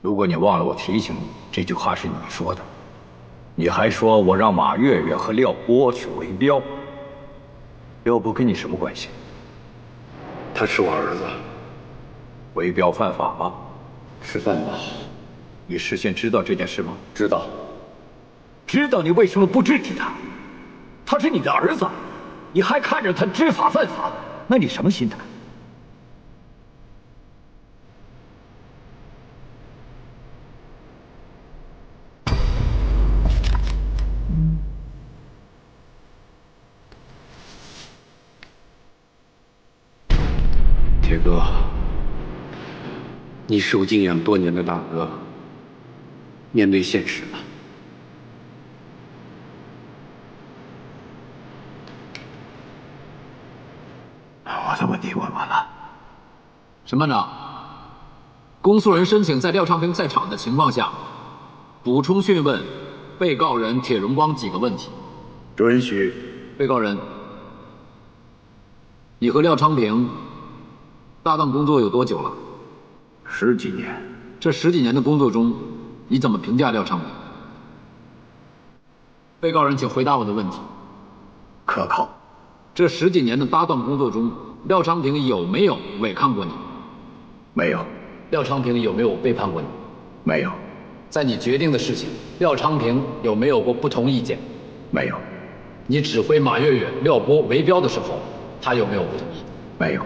Speaker 1: 如果你忘了我提醒你，这句话是你说的。你还说我让马月月和廖波去围标。廖波跟你什么关系？
Speaker 7: 他是我儿子。
Speaker 1: 围标犯法吗？
Speaker 7: 是犯法。
Speaker 1: 你事先知道这件事吗？
Speaker 7: 知道。
Speaker 16: 知道你为什么不治治他？他是你的儿子，你还看着他知法犯法，那你什么心态？
Speaker 7: 铁哥，你受敬仰多年的大哥，面对现实了。
Speaker 1: 我的问题问完了。
Speaker 2: 审判长，公诉人申请在廖昌平在场的情况下，补充讯问被告人铁荣光几个问题。
Speaker 10: 准许。
Speaker 2: 被告人，你和廖昌平搭档工作有多久了
Speaker 1: ？10几年。
Speaker 2: 这10几年的工作中，你怎么评价廖昌平？被告人，请回答我的问题。
Speaker 1: 可靠。
Speaker 2: 这10几年的搭档工作中，廖昌平有没有违抗过你？
Speaker 1: 没有。
Speaker 2: 廖昌平有没有背叛过你？
Speaker 1: 没有。
Speaker 2: 在你决定的事情，廖昌平有没有过不同意见？
Speaker 1: 没有。
Speaker 2: 你指挥马月月、廖波围标的时候，他有没有不同意？
Speaker 1: 没有。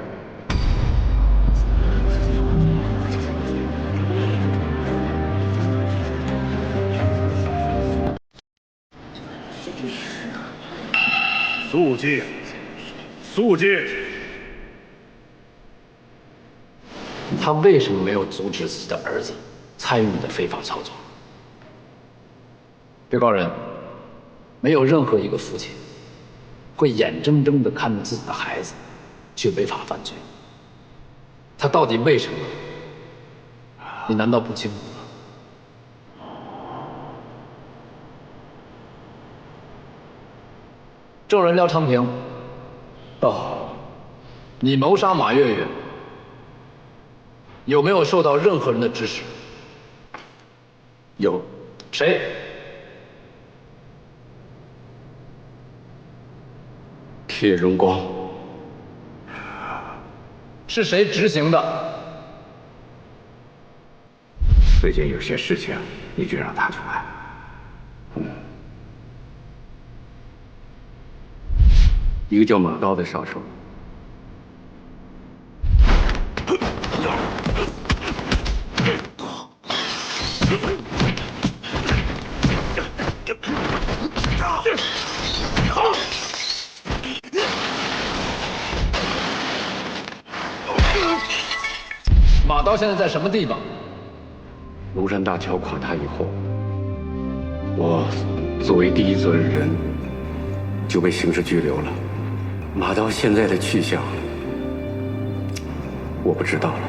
Speaker 10: 肃静，肃静。
Speaker 2: 他为什么没有阻止自己的儿子参与你的非法操作？被告人，没有任何一个父亲会眼睁睁地看着自己的孩子去违法犯罪。他到底为什么？你难道不清楚吗？证人廖昌平，你谋杀马月月，有没有受到任何人的指使？
Speaker 7: 有。
Speaker 2: 谁？
Speaker 7: 铁荣光。
Speaker 2: 是谁执行的？
Speaker 1: 最近有些事情，你就让他去办。
Speaker 7: 一个叫马刀的杀手。
Speaker 2: 马刀现在在什么地方？
Speaker 7: 龙山大桥垮塌以后，我作为第一责任人就被刑事拘留了。马刀现在的去向，我不知道了。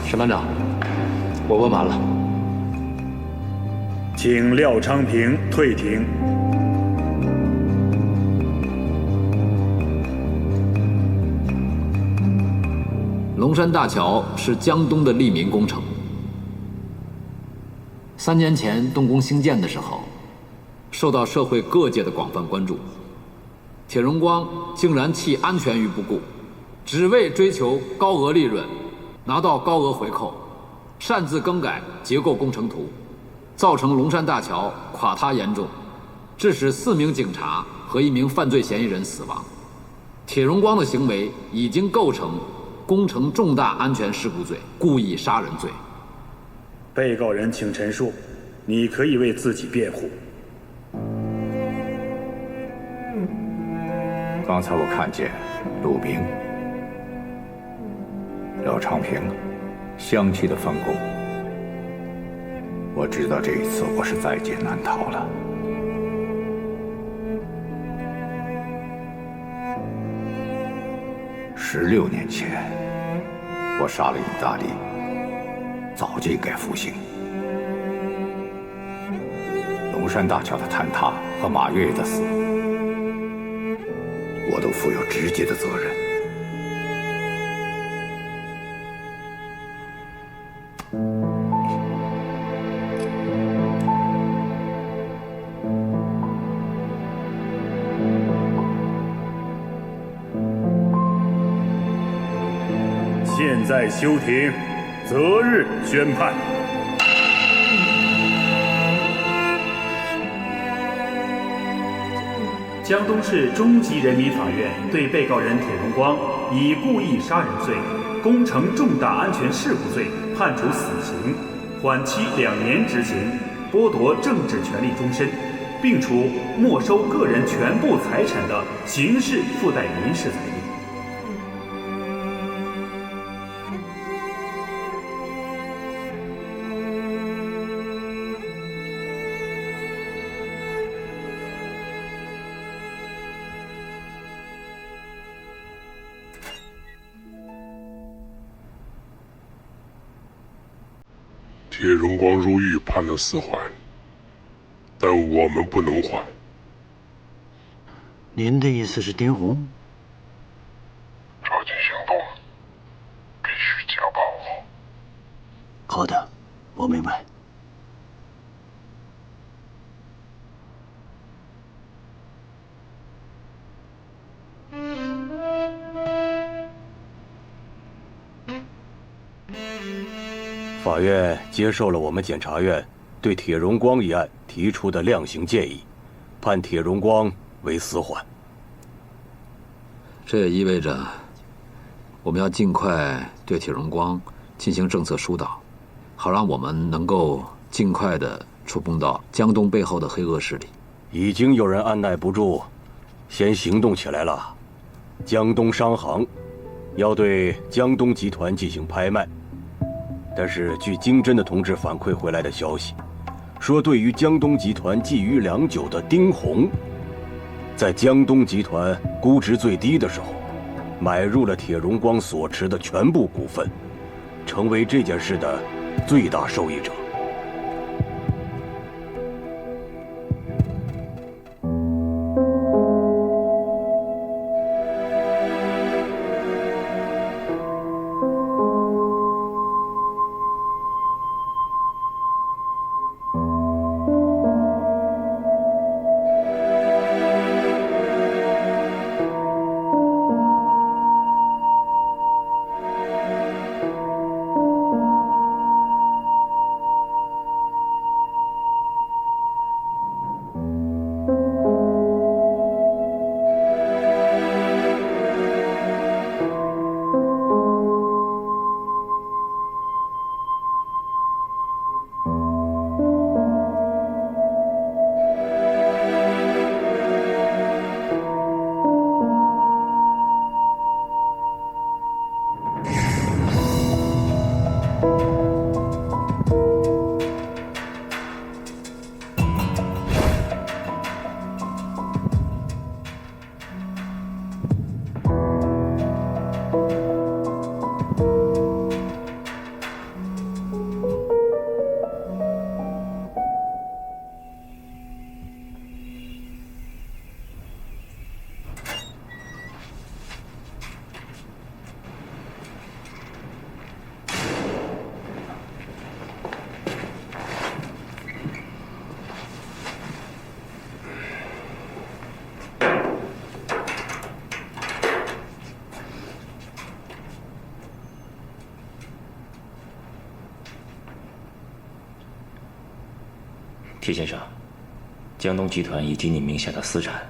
Speaker 2: 审判长，我问完了，
Speaker 10: 请廖昌平退庭。
Speaker 2: 龙山大桥是江东的利民工程。3年前动工兴建的时候，受到社会各界的广泛关注。铁荣光竟然弃安全于不顾，只为追求高额利润，拿到高额回扣，擅自更改结构工程图，造成龙山大桥垮塌严重，致使4名警察和1名犯罪嫌疑人死亡。铁荣光的行为已经构成工程重大安全事故罪、故意杀人罪。
Speaker 10: 被告人请陈述，你可以为自己辩护。
Speaker 1: 刚才我看见陆明、廖昌平相继的翻供，我知道这一次我是在劫难逃了。16年前，我杀了尹大力，早就应该服刑。龙山大桥的坍塌和马月月的死，我都负有直接的责任。
Speaker 10: 现在休庭，择日宣判。江东市中级人民法院对被告人铁荣光以故意杀人罪、工程重大安全事故罪判处死刑，缓期2年执行，剥夺政治权利终身，并处没收个人全部财产的刑事附带民事责任。
Speaker 11: 铁荣光入狱判了4缓，但我们不能缓。
Speaker 19: 您的意思是丁红？
Speaker 11: 抓紧行动，必须家暴我。
Speaker 19: 好的，我明白。
Speaker 8: 法院接受了我们检察院对铁荣光一案提出的量刑建议，判铁荣光为4缓。
Speaker 2: 这也意味着，我们要尽快对铁荣光进行政策疏导，好让我们能够尽快地触碰到江东背后的黑恶势力。
Speaker 8: 已经有人按耐不住，先行动起来了。江东商行要对江东集团进行拍卖。但是，据经侦的同志反馈回来的消息，说对于江东集团觊觎良久的丁红，在江东集团估值最低的时候，买入了铁荣光所持的全部股份，成为这件事的最大受益者。
Speaker 12: 铁先生，江东集团以及你名下的私产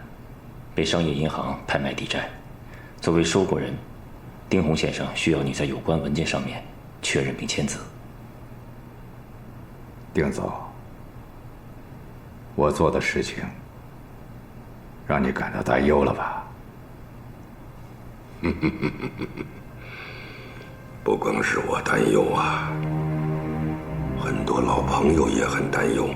Speaker 12: 被商业银行拍卖抵债，作为收购人，丁红先生需要你在有关文件上面确认并签字。
Speaker 1: 丁总，我做的事情让你感到担忧了吧？
Speaker 20: 不光是我担忧啊，很多老朋友也很担忧。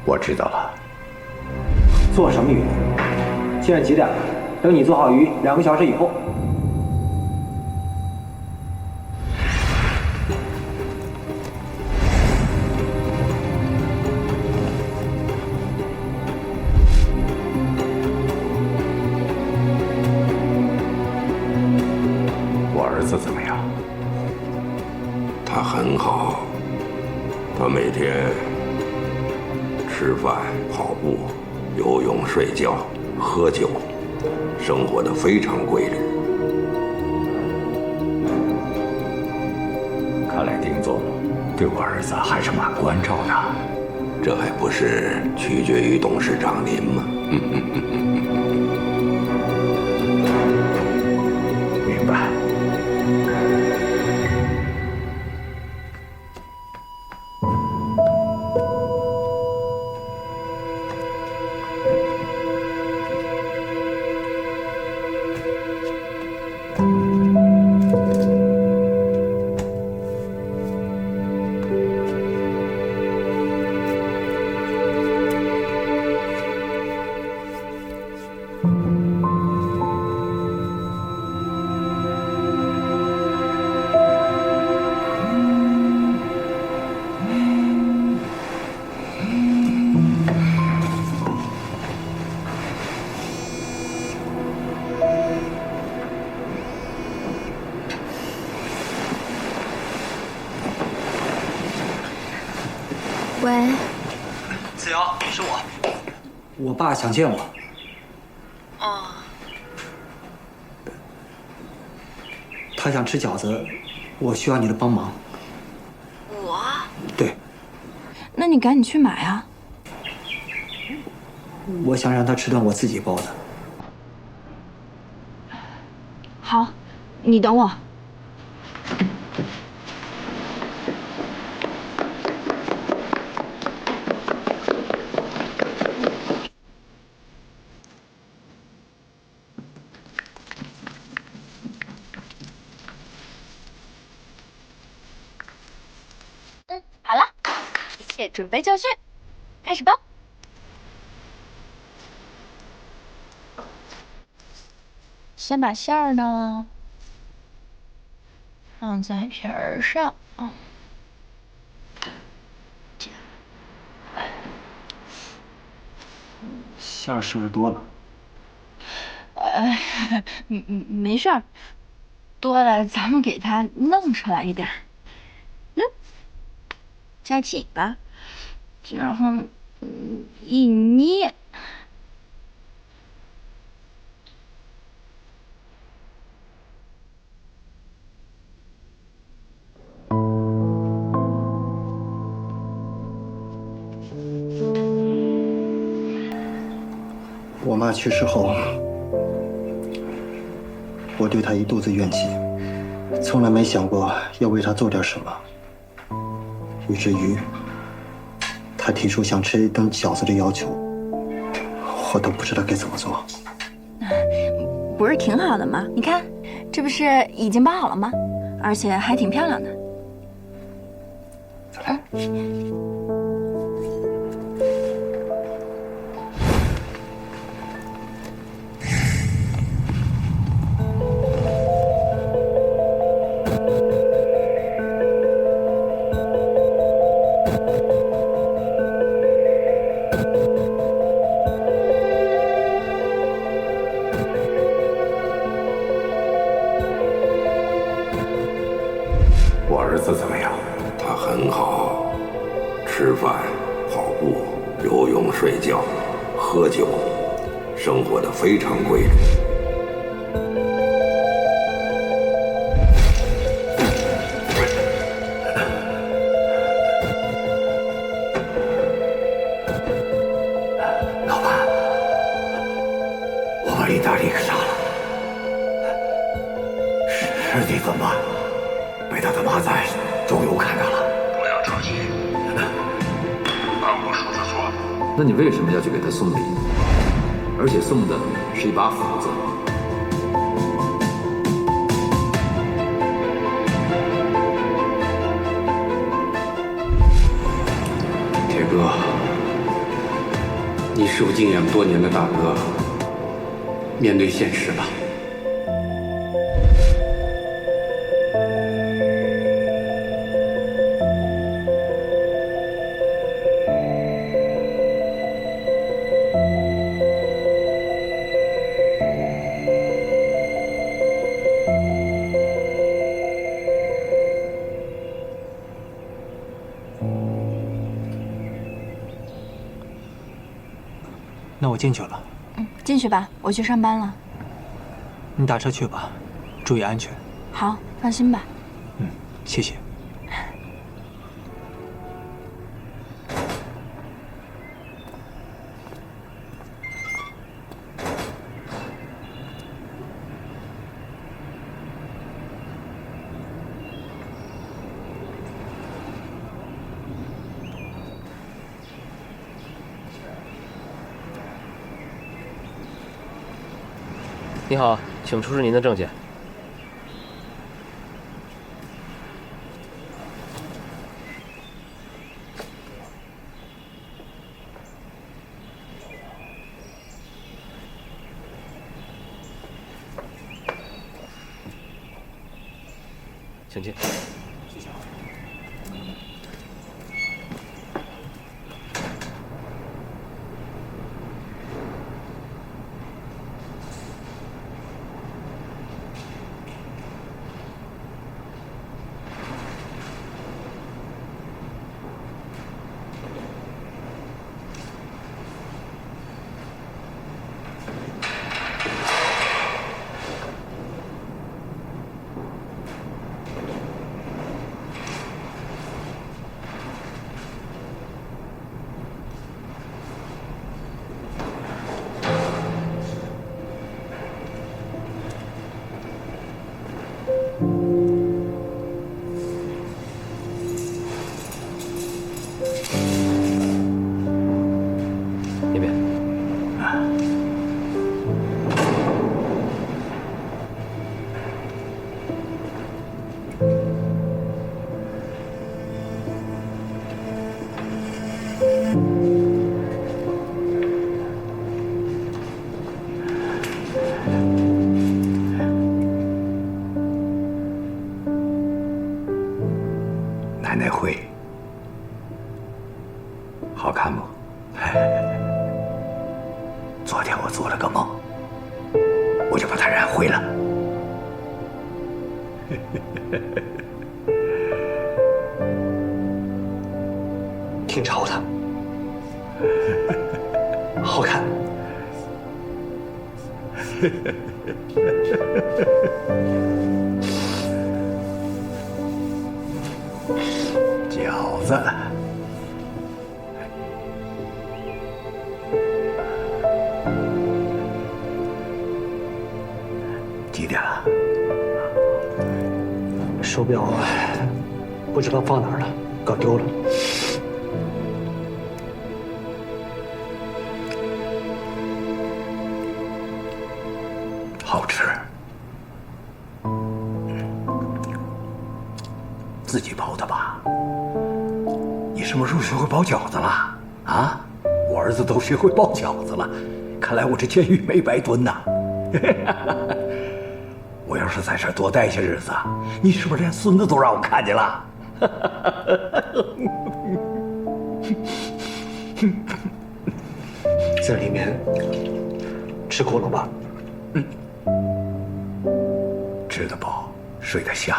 Speaker 1: 我知道了。
Speaker 23: 做什么鱼？现在几点了？等你做好鱼，2个小时以后。
Speaker 1: 我儿子怎么样？
Speaker 20: 他很好，他每天吃饭、跑步、游泳、睡觉、喝酒，生活得非常规律。
Speaker 1: 对我儿子还是蛮关照的。
Speaker 20: 这还不是取决于董事长您吗？
Speaker 1: 明白。
Speaker 5: 喂，
Speaker 18: 子瑶，是我。我爸想见我。
Speaker 5: 哦。
Speaker 18: 他想吃饺子，我需要你的帮忙。
Speaker 5: 我？
Speaker 18: 对。
Speaker 5: 那你赶紧去买啊。
Speaker 18: 我想让他吃顿我自己包的。
Speaker 5: 好，你等我。
Speaker 13: 好了，一切准备就绪，开始包。先把馅儿呢放在皮儿上，
Speaker 18: 馅儿是不是多了？
Speaker 13: 没事儿，多了咱们给它弄出来一点。夹紧吧，然后一捏。
Speaker 18: 我妈去世后，我对她一肚子怨气，从来没想过要为她做点什么。以至于她提出想吃一顿饺子的要求，我都不知道该怎么做。
Speaker 5: 不是挺好的吗？你看，这不是已经包好了吗？而且还挺漂亮的。
Speaker 1: 我儿子怎么样？
Speaker 20: 他很好，吃饭、跑步、游泳、睡觉、喝酒，生活得非常规律。
Speaker 1: 老板，我把意大利给杀了，尸体怎么办？被他的马仔周游看到了。
Speaker 11: 不要着急，按我说的做。
Speaker 2: 那你为什么要去给他送礼？而且送的是一把斧子。
Speaker 7: 铁哥，你是副经验多年的大哥，面对现实吧。
Speaker 18: 那我进去了。
Speaker 5: 进去吧，我去上班了。
Speaker 18: 你打车去吧，注意安全。
Speaker 5: 好，放心吧。
Speaker 18: 谢谢。
Speaker 6: 你好，请出示您的证件。请进。谢谢。
Speaker 1: 奶奶会好看不？昨天我做了个梦，我就把它染灰了。
Speaker 18: 挺潮的，好看。
Speaker 1: 饺子，几点了？
Speaker 18: 手表不知道放哪儿了，搞丢了。
Speaker 1: 好吃，自己包的吧？你什么时候学会包饺子了？啊，我儿子都学会包饺子了，看来我这监狱没白蹲呐。我要是在这儿多待些日子，你是不是连孙子都让我看见了？
Speaker 18: 这里面吃苦了吧？
Speaker 1: 吃得饱，睡得香。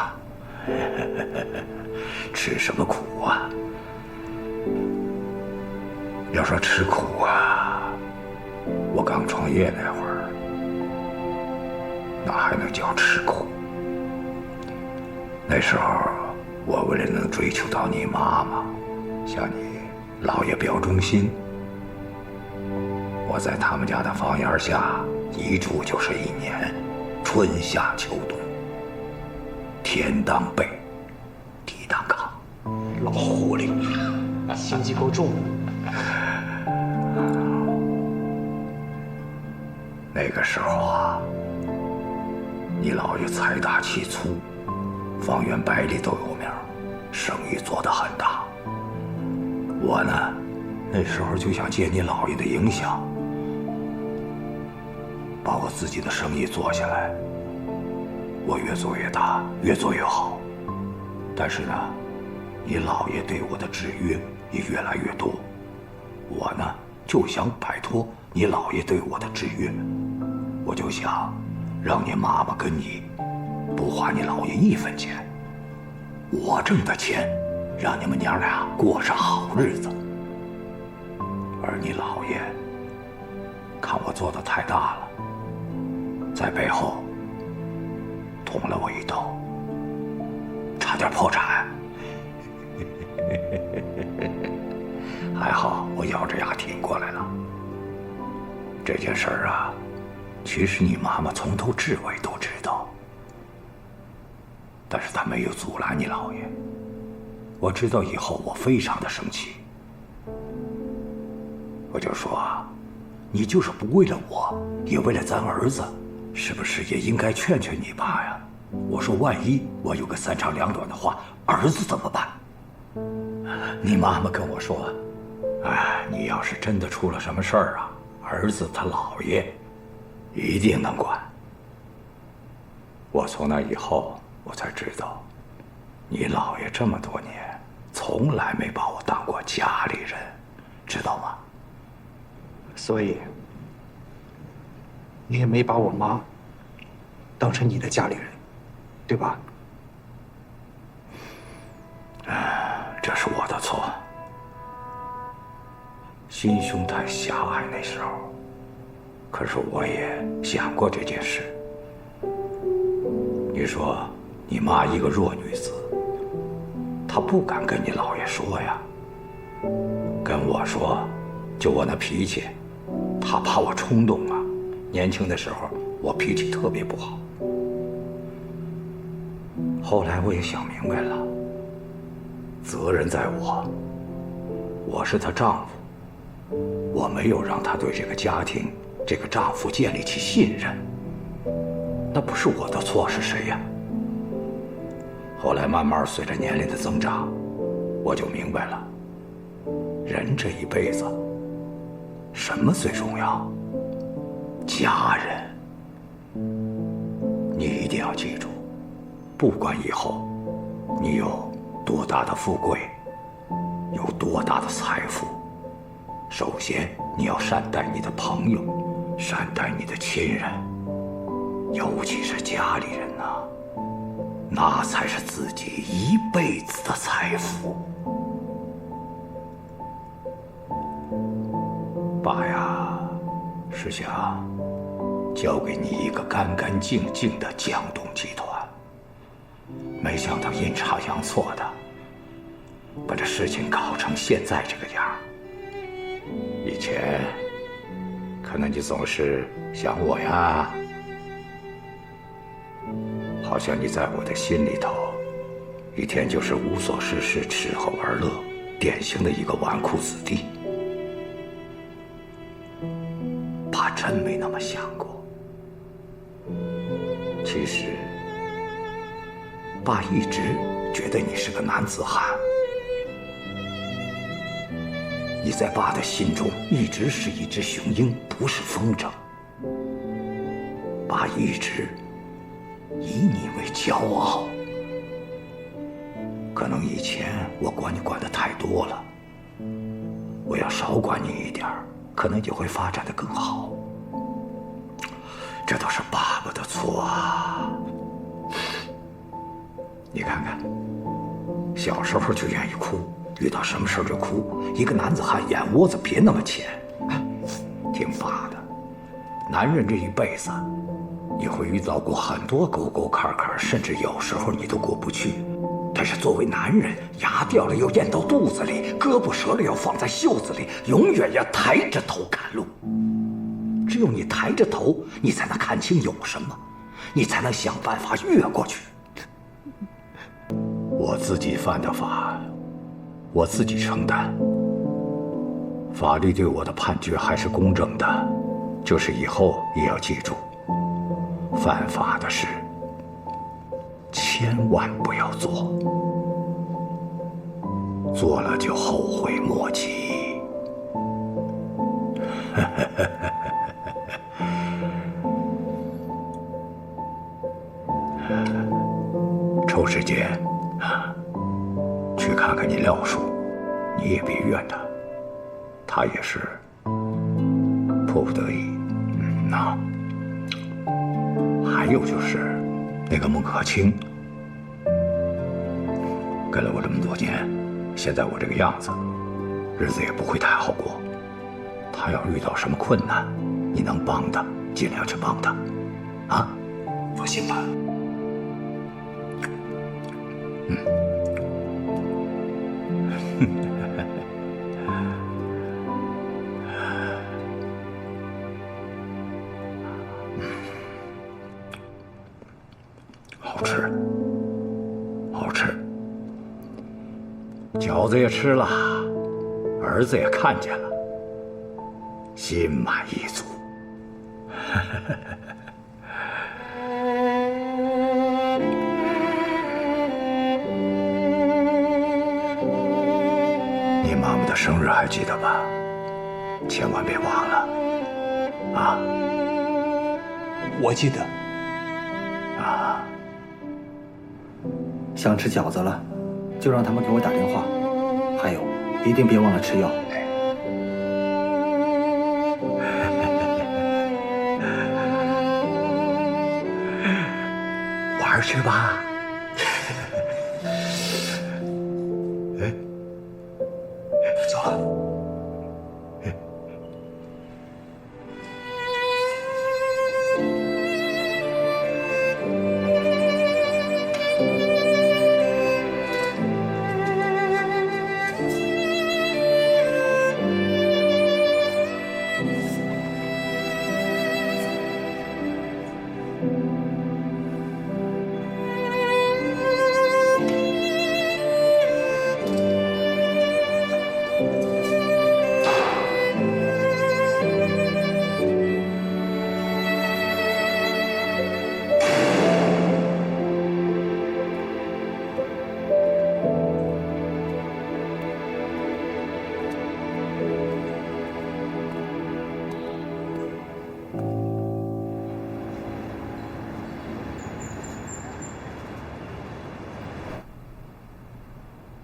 Speaker 1: 吃什么苦啊？要说吃苦啊，我刚创业那会儿，哪还能叫吃苦？那时候我为了能追求到你妈妈，向你姥爷表忠心，我在他们家的房檐下一住就是1年，春夏秋冬，天当被，地当炕。
Speaker 18: 老狐狸，心机够重。
Speaker 1: 那个时候啊，你姥爷财大气粗，方圆100里都有名，生意做得很大。我呢，那时候就想借你姥爷的影响，把我自己的生意做下来。我越做越大，越做越好。但是呢，你姥爷对我的制约也越来越多。我呢，就想摆脱你姥爷对我的制约。我就想让你妈妈跟你不花你姥爷1分钱，我挣的钱让你们娘俩过上好日子。而你姥爷看我做的太大了，在背后捅了我一刀，差点破产。还好我咬着牙挺过来了。这件事儿啊，其实你妈妈从头至尾都知道，但是她没有阻拦你姥爷。我知道以后我非常的生气，我就说啊，你就是不为了我，也为了咱儿子，是不是也应该劝劝你爸呀？我说万一我有个三长两短的话，儿子怎么办？你妈妈跟我说，哎，你要是真的出了什么事儿啊，儿子他姥爷一定能管。我从那以后我才知道，你姥爷这么多年从来没把我当过家里人，知道吗？
Speaker 18: 所以你也没把我妈当成你的家里人，对吧？
Speaker 1: 这是我的错，心胸太狭隘那时候。可是我也想过这件事。你说你妈一个弱女子，她不敢跟你姥爷说呀，跟我说，就我那脾气，她怕我冲动啊。年轻的时候我脾气特别不好。后来我也想明白了，责任在我，我是她丈夫，我没有让她对这个家庭、这个丈夫建立起信任，那不是我的错是谁呀？后来慢慢随着年龄的增长，我就明白了，人这一辈子，什么最重要？家人。你一定要记住，不管以后你有多大的富贵，有多大的财富，首先你要善待你的朋友，善待你的亲人，尤其是家里人呐，那才是自己一辈子的财富。爸呀，是想交给你一个干干净净的江东集团，没想到阴差阳错的把这事情搞成现在这个样。以前可能你总是想我呀，好像你在我的心里头一天就是无所事事，吃喝玩乐，典型的一个纨绔子弟。爸真没那么想过。其实爸一直觉得你是个男子汉，你在爸的心中一直是一只雄鹰，不是风筝。爸一直以你为骄傲。可能以前我管你管得太多了，我要少管你一点，可能你会发展得更好。这都是爸爸的错啊！你看看，小时候就愿意哭，遇到什么事就哭，一个男子汉眼窝子别那么浅。听爸的，男人这一辈子，你会遇到过很多沟沟坎坎，甚至有时候你都过不去。但是作为男人，牙掉了要咽到肚子里，胳膊折了要放在袖子里，永远要抬着头看路。只有你抬着头，你才能看清有什么，你才能想办法越过去。我自己犯的法，我自己承担。法律对我的判决还是公正的，就是以后也要记住，犯法的事千万不要做，做了就后悔莫及。抽时间去看看你廖叔，你也别怨他，他也是迫不得已。还有就是那个孟可清，跟了我这么多年，现在我这个样子，日子也不会太好过。他要遇到什么困难，你能帮他，尽量去帮他，啊，放心吧。好吃，好吃。饺子也吃了，儿子也看见了，心满意足。生日还记得吧？千万别忘了，啊！
Speaker 18: 我记得。
Speaker 1: 啊！
Speaker 18: 想吃饺子了，就让他们给我打电话。还有，一定别忘了吃药。
Speaker 1: 玩去吧。哎，走了。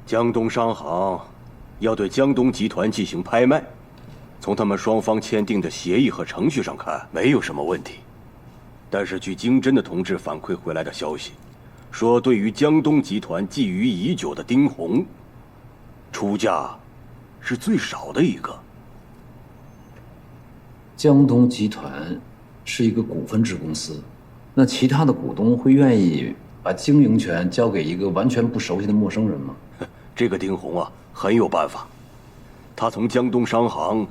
Speaker 8: 江东商行要对江东集团进行拍卖，从他们双方签订的协议和程序上看，没有什么问题。但是据经侦的同志反馈回来的消息，说对于江东集团觊觎已久的丁红，出价是最少的一个。
Speaker 2: 江东集团是一个股份制公司，那其他的股东会愿意把经营权交给一个完全不熟悉的陌生人吗？
Speaker 8: 这个丁红啊，很有办法。他从江东商行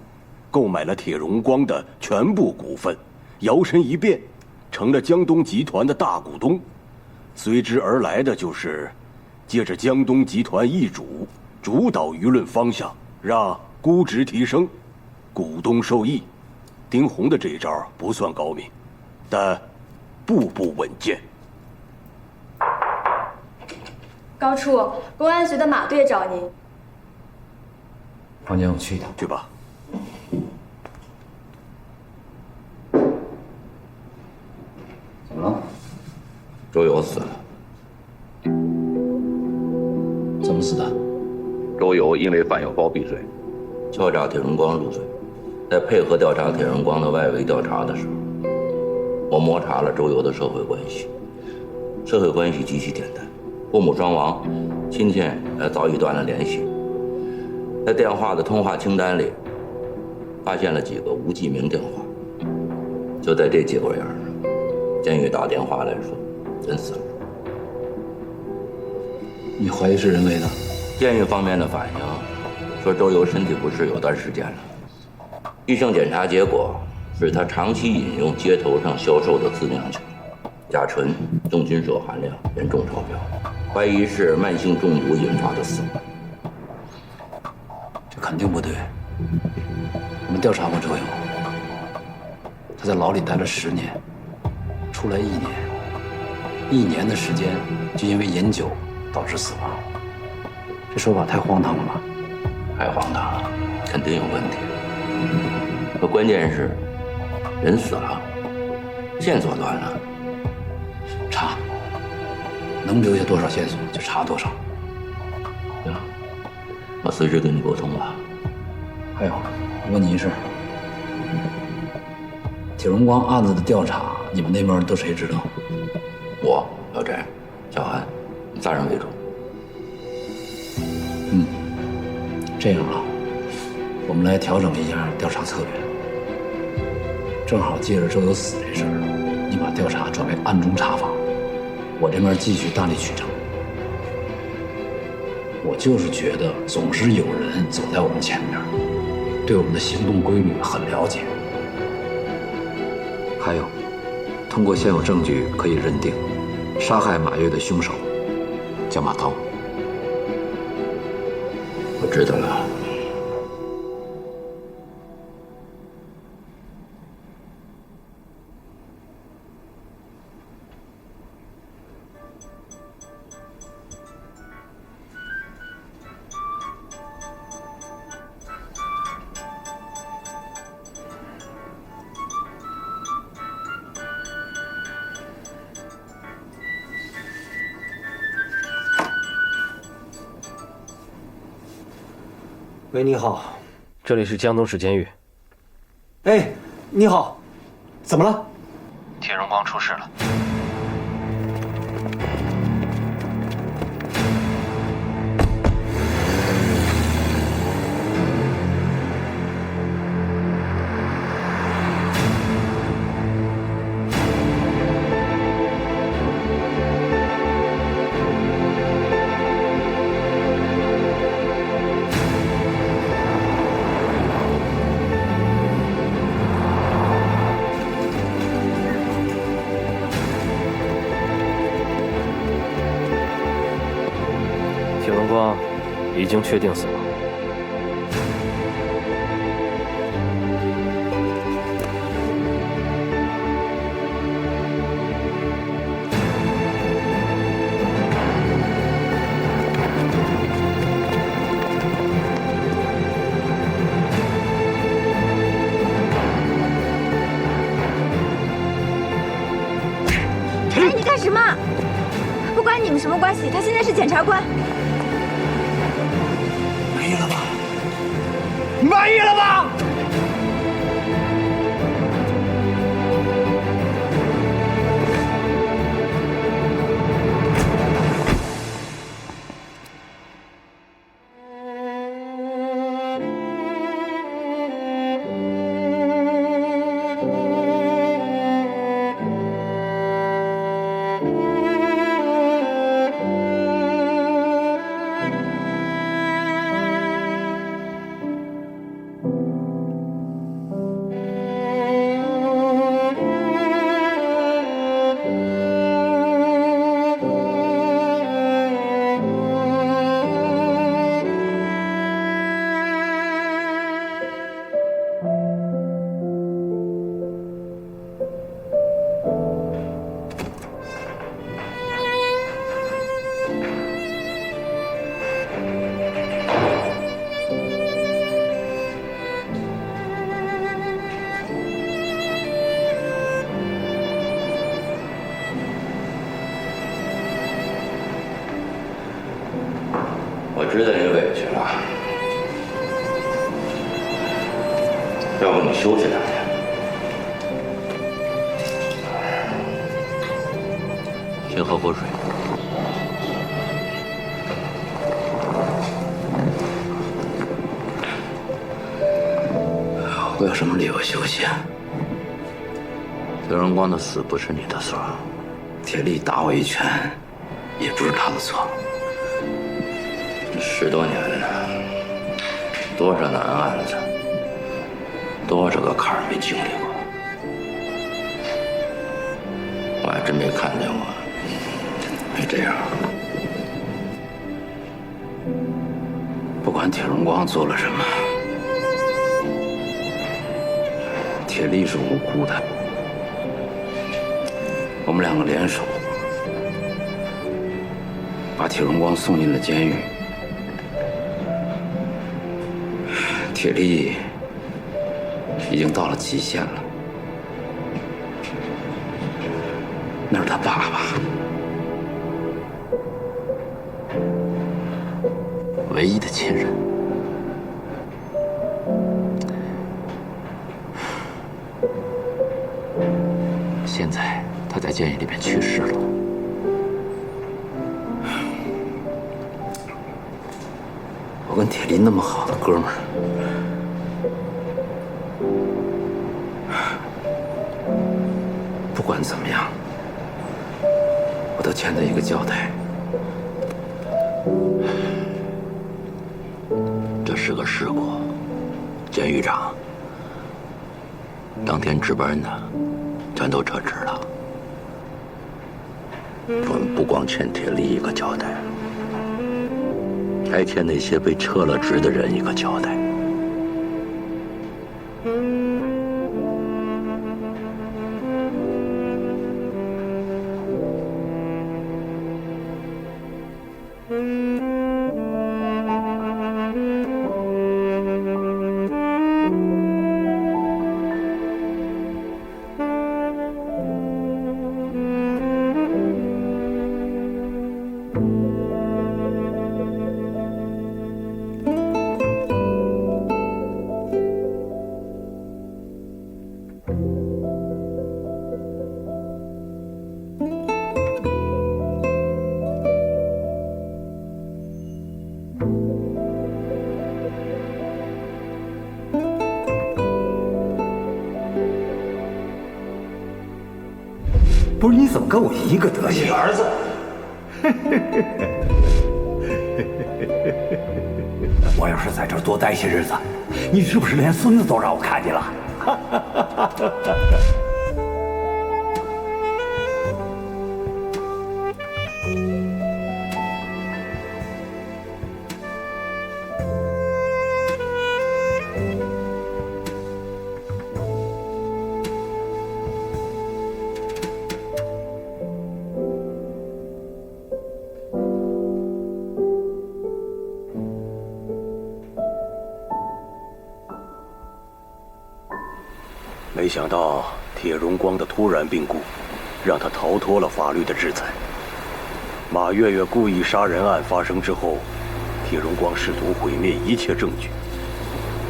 Speaker 8: 购买了铁荣光的全部股份，摇身一变成了江东集团的大股东。随之而来的就是借着江东集团易主，主导舆论方向，让估值提升，股东受益。丁红的这一招不算高明，但步步稳健。
Speaker 5: 高处，公安局的马队找您。
Speaker 2: 房间我去一趟。
Speaker 8: 去吧。
Speaker 2: 怎么了？
Speaker 20: 周游死了。
Speaker 2: 怎么死的？
Speaker 20: 周游因为犯有包庇罪，敲诈铁荣光入罪。在配合调查铁荣光的外围调查的时候，我摸查了周游的社会关系。社会关系极其简单，父母双亡，亲戚早已断了联系。在电话的通话清单里，发现了几个无记名电话。就在这节骨眼上，监狱打电话来说，人死了。
Speaker 2: 你怀疑是人为的？
Speaker 20: 监狱方面的反应说，周游身体不适有段时间了。医生检查结果是他长期饮用街头上销售的自酿酒，甲醇、重金属含量严重超标，怀疑是慢性中毒引发的死亡。
Speaker 2: 这肯定不对。我们调查过周游，他在牢里待了10年，出来1年，1年的时间就因为饮酒导致死亡，这说法太荒唐了吧？
Speaker 20: 太荒唐了，肯定有问题。可关键是，人死了，线索断了，
Speaker 2: 查，能留下多少线索就查多少。
Speaker 20: 行，我随时跟你沟通吧。
Speaker 2: 还有，我问你一事，铁荣光案子的调查，你们那边都谁知道？
Speaker 20: 我、小翟、小韩，3人为主。
Speaker 2: 这样啊，我们来调整一下调查策略。正好借着周游死这事儿，你把调查转为暗中查访，我这边继续大力取证。我就是觉得总是有人走在我们前面，对我们的行动规律很了解。还有，通过现有证据可以认定，杀害马月的凶手叫马涛。
Speaker 20: 我知道了。
Speaker 18: 喂，你好，
Speaker 6: 这里是江东市监狱。
Speaker 18: 哎，你好，怎么了？
Speaker 6: 铁荣光出事了。铁荣光已经确定死亡。
Speaker 5: 哎，你干什么？不关你们什么关系，他现在是检察官。
Speaker 18: 满意了吧？满意了吧？
Speaker 20: 我知道你委屈了，要不你休息2天。先喝口水。我有什么理由休息啊？刘荣光的死不是你的错，铁力打我一拳，也不是他的错。10多年了，多少难案子，多少个坎儿没经历过，我还真没看见过会这样。不管铁荣光做了什么，铁力是无辜的。我们2个联手，把铁荣光送进了监狱。铁力已经到了极限了，那是他爸爸，唯一的亲人。现在他在监狱里面去世了。我跟铁力那么好的哥们儿，不管怎么样，我都欠他一个交代。这是个事故，监狱长，当天值班的全都撤职了。我们不光欠铁力一个交代，还欠那些被撤了职的人一个交代。
Speaker 1: 不是你怎么跟我一个德行？
Speaker 3: 你儿子。
Speaker 1: 我要是在这儿多待些日子，你是不是连孙子都让我看见了？
Speaker 8: 没想到铁荣光的突然病故，让他逃脱了法律的制裁。马月月故意杀人案发生之后，铁荣光试图毁灭一切证据，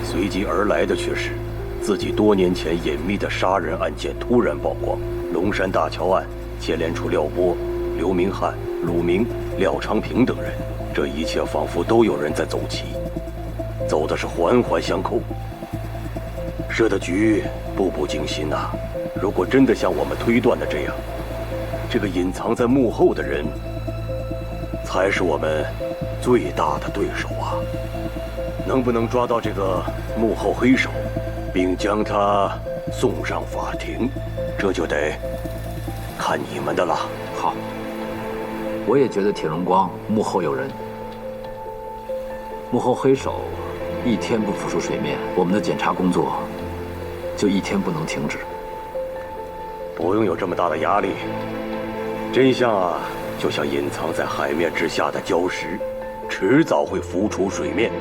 Speaker 8: 随即而来的却是自己多年前隐秘的杀人案件突然曝光。龙山大桥案牵连出廖波、刘明翰、鲁明、廖昌平等人，这一切仿佛都有人在走棋，走的是环环相扣。设的局步步惊心呐！如果真的像我们推断的这样，这个隐藏在幕后的人，才是我们最大的对手啊！能不能抓到这个幕后黑手，并将他送上法庭，这就得看你们的了。
Speaker 2: 好，我也觉得铁荣光幕后有人，幕后黑手一天不浮出水面，我们的检查工作就一天不能停止。
Speaker 8: 不用有这么大的压力，真相啊，就像隐藏在海面之下的礁石，迟早会浮出水面。